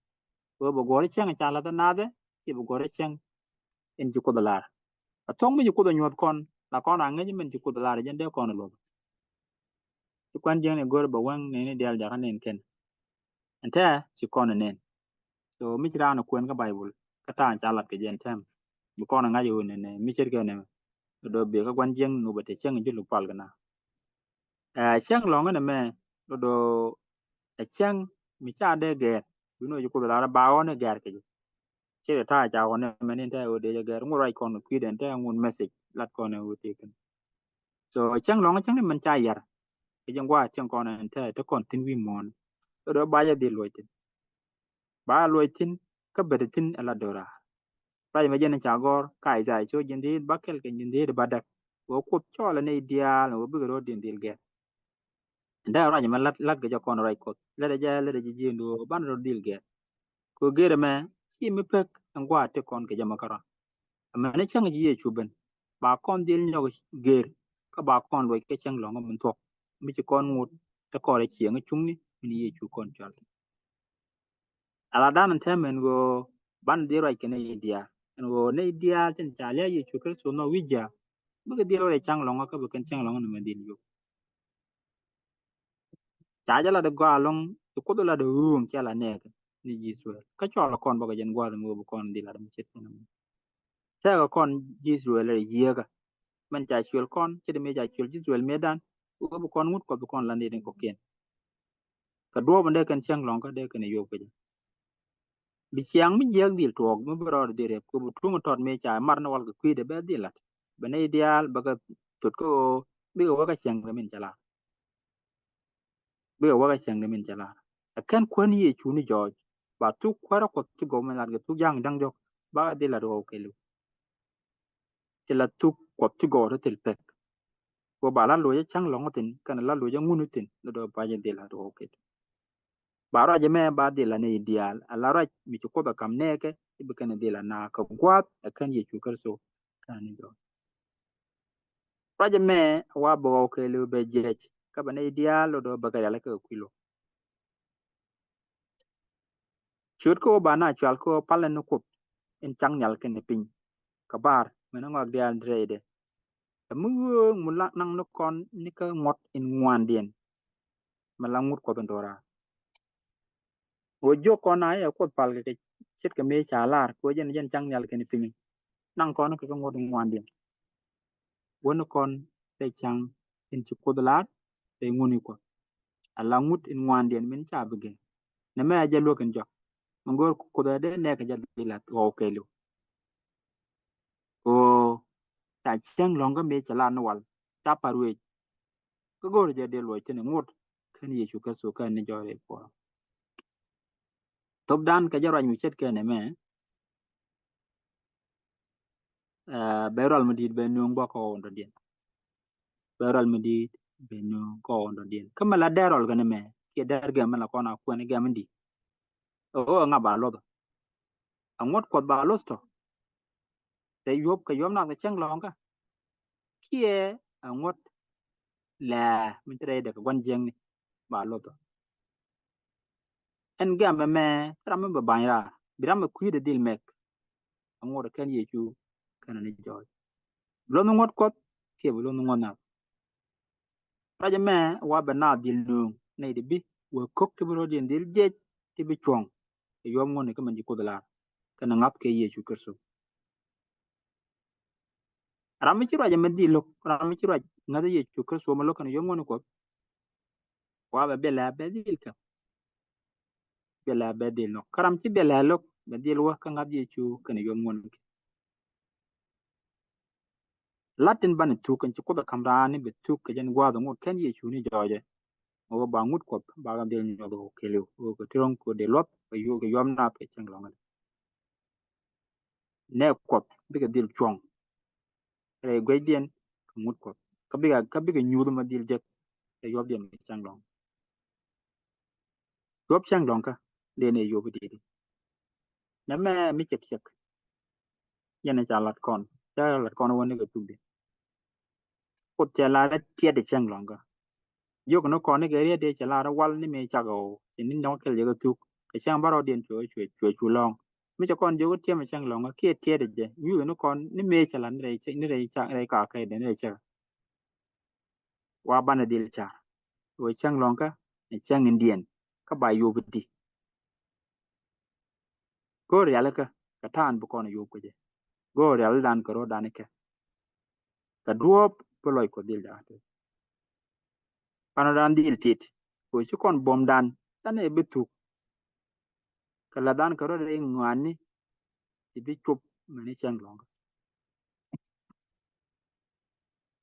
wo bo gore chang cha la da na de ke bo gore chang en ji ko da lar atok mi ji ko da nyot kon la kon an ngi men ji ko da lar jen de kon lo ti kwan jeng ne gore ba wang ne ne ideal ja kan nen ken anta ci kon nen so mi ci rana kwen ka bible ka ta cha la ke jen tem bu kon nga yo ne ne mi cher ke ne do be ka kwan jeng no ba te chang ji lu pal gana chang lo nga ne me do chang mi cha de ge bu no ji ko da lar ba o ne ge ke che ta cha o ne me ne ta o de ge ngu rai kon ku den ta ngun message lat kon ne o te ken so chang lo nga chang ne man cha yar ke jang wa chang kon ne ta to kon tin wi mon do ba ya de lo tin ba lo tin ka be tin ala dora pai ma jen cha gor kai zai cho jin di bakel ke jin di ba dak wo kut cho la ne dia wo bi ro din dil ge nda ra ma lat lat ge kon rai kot le de ja le de ji ndo ban ro dil ge ko gere me si mi pek ngwa te kon ke jama kara ma ne chang ji ye chu ben ba kon dil nyo ger ka ba kon lo ke chang lo ngam tok mi ci kon ngut ta ko le chieng chung ni ye chu kon chal ala dan temen go ban di rai ke ne dia go ne dia chen cha le ye chu ker so no wija bữa dia lo chang long ka bu kan chang long no medin yo cha ja la de gwa long ko do la de room cha la ne ni Israel ka cho la kon ba ga jen gwa mo bu kon di la de chet no ta ga kon Israel ye ga man cha chul kon che de me cha chul Israel medan bu kon mut ko bu kon la ne den ko ken ka do ban de kan chang long ka de kan yo ko bi chiang mi jeg dil to mo bro de re ko bu tungo tot me cha mar na wal ga kwi de be dilat ba ne ideal ba ga tut ko bi ga ga chang de min chala bi wa chang de min chala kan kwen ye chu ni joj ba tu kwara ko tu go men la tu yang dang jok ba de la ro ke lu te la tu ko tu go ro tel pek ko ba la lo ye chang long tin kan la lo ye ngunu tin do ba ye de la ro ke ba ra je me ba de la ne ideal ala ra mi ko ba kam ne ke bi kan de la na ka gwat kan ye chu kar so kan ni do ra je me wa bo ke lu be je ka ba ne ideal do ba ga la ka ku lo chut ko ba na chal ko palen no ko en chang nyal ke ne pin kabar mena ngak dia drede mu mulak nang no kon ni ka ngot in ngwan dien malangut ko dora wo jo kon ay ko pal ke chit ke me chalar ko jen jen chang nyal ke ni pin nang kon ko ngot ngwan dien won kon te chang in ci ko dolar te ngoni ko alangut in ngwan dien min cha bege ne me ja lo ken jo ngor ko de ne ka ja dilat wo ke lu o ta chang longa me chalar no wal ta parwe ko gor je de lo te ne ngot kan ye chu ka so kan ni jo re ko top dan ka jaro nyu chet ke ne me berol medit be nung ba ko ondo dien berol medit be nung ko ondo dien kamala derol gane me ke der ge mala kona ko ne ge mendi o nga ba lo angot ko ba lo sto te yob ka yom na ke cheng long ka kie angot la min tre de ko gon jeng ni ba lo to en ge me tram me ba ra biram ku de dil mek angot ken ye chu kana ni jo lo ngot ko ke lo ngot na raja me wa ba na dil nung nei de bi wo kok to bro dien dil je ti bi chong yom ngone ka man ji ko dala kana ngap ke ye chu kerso rami ci raja me dil rami ci raj ngada ye chu kerso ma lo kana yom ngone ko wa ba bela be dil ka bela be dil no karam ci bela lok be dil wa ka ngap ye chu kana yom ngone latin ban tu kan ko da kamra ni be tu ke jen gwa da ngot ken ye chu ni joje o ba ngut ko ba ga del nyo do kelu o ko tiron ko de lot ko yo ko yom na pe chang long ne ko bi ga dil chong re gwe dien ko ngut ko ka bi ga nyu ma dil je e yob dien chang long yob chang long ka de ne yo bi de na me mi chek chek yana cha lat kon won ne ga tu de ko cha la da tie de chang long ka yo ko no ko ne ga re de cha la da wal ni me cha go ni no ke le ga tu ke chang ba ro dien chu long mi cha kon yo tie ma chang long ka ke tie de je yu no kon ni me cha lan re cha re ka ka de ne cha wa ban dil cha o chang long ka ni chang indien ka ba yo bi di go re ala ka tan bu kon yo ko je go re al dan ko ro dan ke ka duop po loy ko dil da pano dan dil tit ko chi kon bom dan tan e bitu ka la dan ko ro re ngani ti bi chup mani chang long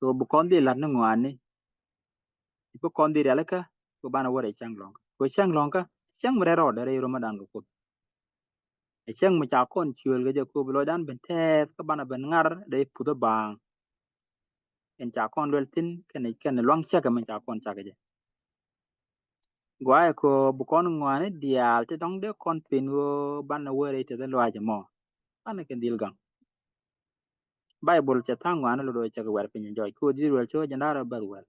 to bu kon dil la no ngani ko kon dil ala ka ko bana wore chang long ko chang long ka chang mre ro de re ramadan ko e chang ma cha kon chuel ga je ko bu lo dan ben te ka bana ben ngar de pu do bang en cha kon lel tin ken long cha ka ma cha kon cha ga je gwa ko bu kon ngani dial te dong de kon pin wo bana wore te de lo ja mo ana ken dil gang bible cha tang ngani lo do cha ga wer pin joy ko di wel cho jandara bar wel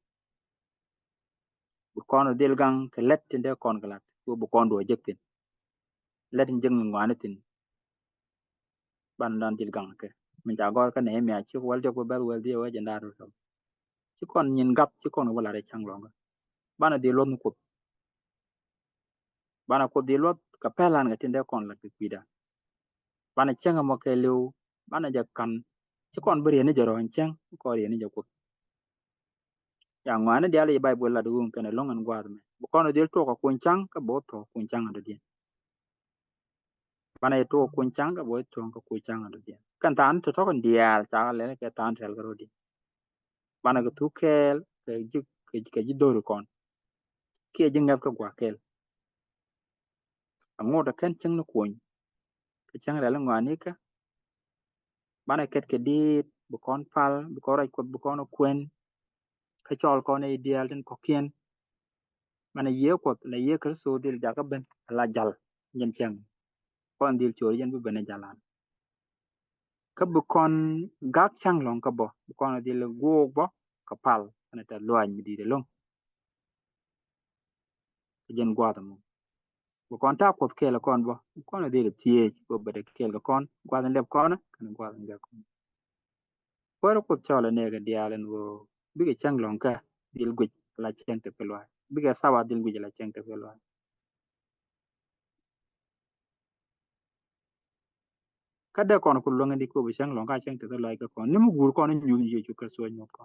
bu kon dil gang ke let tin de kon galat ko bu kon do jektin let jeng ngani tin ban dan dil gang ke min ja gor ka ne mi a chi wal jo ko bar wel di wa jandara so chi kon nyin gap chi kon wala re chang long bana di lon ko bana ko di lot ka pelan ga tin de kon la ki pida bana chenga mo ke lu bana ja kan chi kon bari ne jaro cheng ko ri ne ja ko ya ngwana dia le bible la du kan long an gwa me bu kon di to ko kun chang ka bo to kun chang ado di bana to kun chang ka bo to ko kun chang ado di kan tan to kon dia cha le ke tan tel ga ro di bana ga tu kel ke ji do kon ke ji ngap ka gwa kel ango da kan cheng no kun ke chang le ngwani ka bana ket ke di bu kon pal bu ko ra ko bu kon kwen ka chol kon e dial den ko kien mana ye ko la ye kar so dil ja ka ben la jal nyen chang kon dil chori yen bu ben jalan ka bu kon gak chang long ka bo bu kon dil go bo ka pal ana ta loan mi di de long jen gwa da mo bu kon ta ko ke la kon bo kon dil tie ko be de ke la kon gwa da leb kon kan gwa da leb kon ko chola ne ga dialen wo bi ke chang long ka dil guj la chang te pelwa bi ke sawa dil guj la chang te pelwa kada kon ko longa di ko bi chang long ka chang te pelwa ka kon nimu gur kon nyu ye chu ka so nyot ko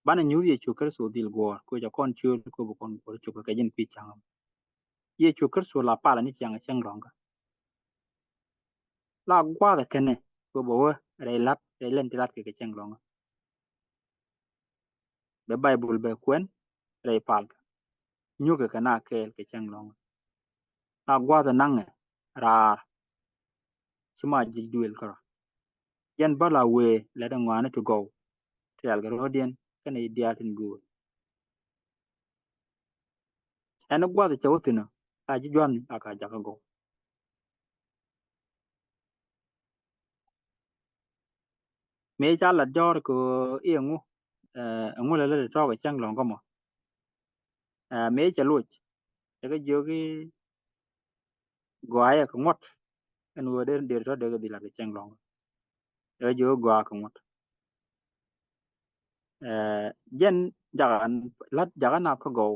bana nyu ye chu ka so dil go ko ja kon chu ko bu kon ko chu ka jin pi chang ye chu ka so la pala ni chang long ka la gwa da kene ko bo re len ti lat ke chang long be bible be kwen re pal nyu ka na ke chang long la gwa da nang ra chuma ji duel ka yan bala we le da ngwana to go trial ga rodien kana idiatin go ana gwa da chawtina a ji jwan aka ja ka go me cha la jor ko iengu ngu le to ga chang long ko mo me cha luch ga jogi go aya ko ngot en wo de to de ga dila ga chang long ga jo go ka ngot jen jagan lat jagan na ko go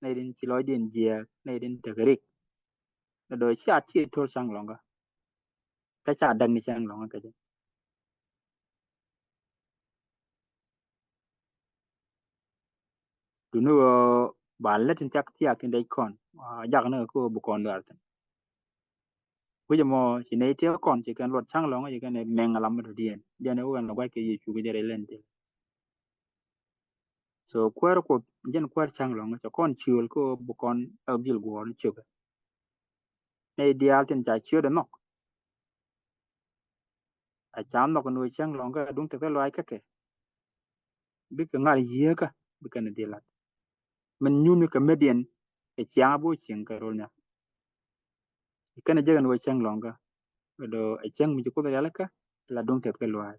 nay din ci loy din je nay din te garik do cha ti to chang long ka cha dang ni chang long ka je du no ba letin tak ti akin dai kon jagan ko bu kon dar Kuja mo chine te kon che kan lot chang long ye kan meng alam do dien jane wan la ke ye chu ge lente so kwer ko jen kwer chang long cha kon chiul ko bu kon bil go ni chu ne dial ten cha chu de nok a cham nok no chang long ga dung te ka loi ka ke bi ka ngal ye ka bi kan de la men nyu ni ka medien e chang bo ching ka rol nya kan je no chang long ga do e chang mi ko da la ka la dung te ka loi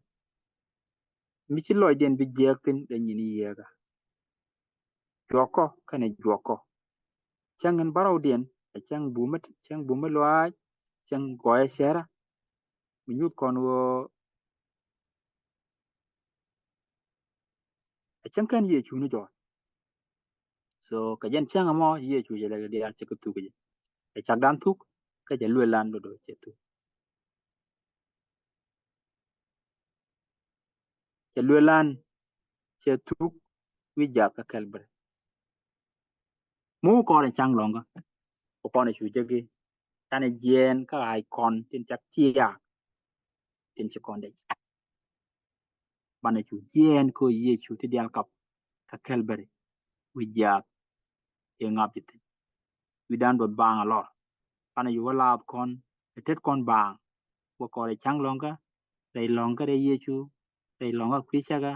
mi chi loi den bi je tin de ni ye ga joko kan joko changen barau dien chang bumet loai chang goye sera minyut kon wo chang kan ye chu ni jo so ka jen chang mo ye chu je la de al che tu ge chak dan thuk ka je lue lan do che tu che lue lan che tu wi ja ka kelbre mu ko le chang longa ko ne chu je ge tane jen ka ai kon tin chak tia tin che kon de bane chu jen ko ye chu ti dial kap ka kelbre wi ja e ngap ti wi dan do bang a lor pana yu wala kon tet kon bang wo ko le chang longa dei longa de yechu dei longa kwisaga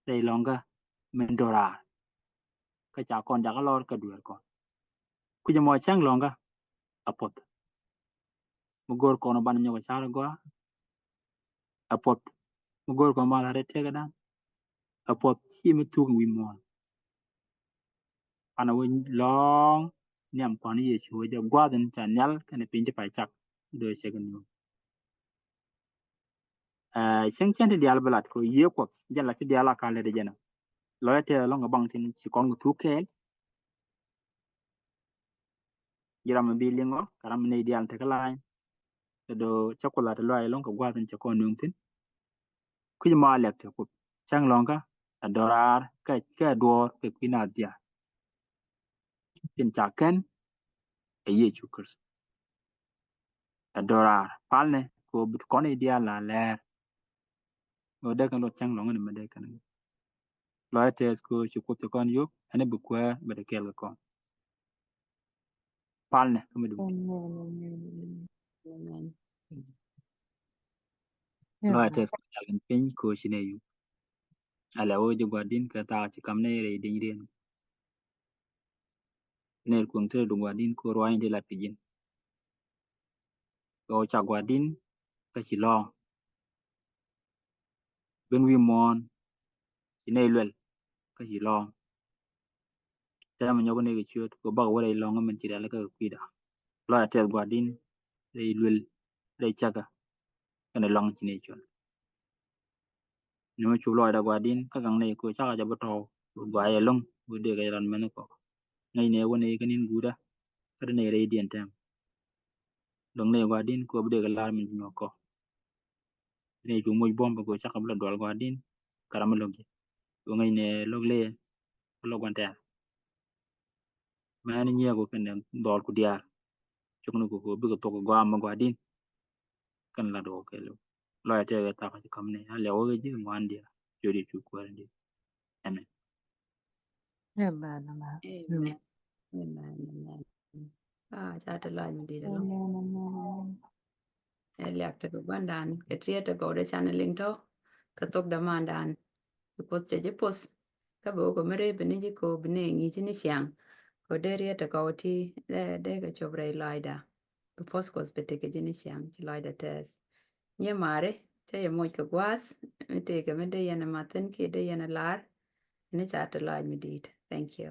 dei longa mendora ka cha kon ja lor ka duer kon ku je mo chang longa apot mugor kono ban nyoga char go apot mugor ko mala re tega dan apot chi mi tu wi mon ana wi long nyam kon yechu je gwaden cha nyal kana pinje pai chak do chegen no chen chen de dial balat ko ye ko jalla ti diala ka le de jena loyate longa bang tin chi kon tu ke jiram bi lingo karam ne dial te kala do chocolate lo ay lon ko gwaten ci ko nungtin ku ma lek te ku chang longa adorar ka dor ke kina dia tin chaken e ye chukers adorar palne ko bit kon dia la ler o de kan lo chang longa ni mede kan lo te ko ci ko te kon yo ane bu kwa be de kel ko palne ko medu Amen. Amen. lo te ko jalen pin ko shine yu ala o de gwadin ka ta ci kam ne re din den ne ko nte do gwadin ko roin de la pijin o cha gwadin ka ci long ben wi mon ine lwel ka ci long ta man yogo ne ci ko ba wala long man ci dala ka kwida lo ya te gwadin re lwel re chaga kana long ci ne ci ne ma ci lo da gwadin ka gang ne ko cha ja bato gwa ye long bu de ga ran men ko ngai ne wone kanin guda kada ne re dien tam dong ne gwadin ko bu de ga lar min no ko ne ju moy bomba ko cha ka bla dol gwadin karama logi ko ngai ne logle lo gwanta ma ni nyego kende dol ku diar chukno ko bi ko to ko gwa ma gwadin kan la do ke lo ya te ga ta ka kam ne ale o ga ji ngwan dia jodi chu ko ndi amen Amen. Amen. Amen. Amen. Amen. Cha ta lo ni di lo. Amen. Lek te ko gwandan ke trie te go de channeling to ka tok da mandan pos che pos ka bo ko mere bene ji ko bene ngi ji ni chiang ko de rie te ko ti de ga chobre laida pos ko spete ke ji ni chiang ji laida tes nye mare che ye mo ka gwas te ke me de yana maten ke de yana lar ne cha ta lo mi dit. Thank you.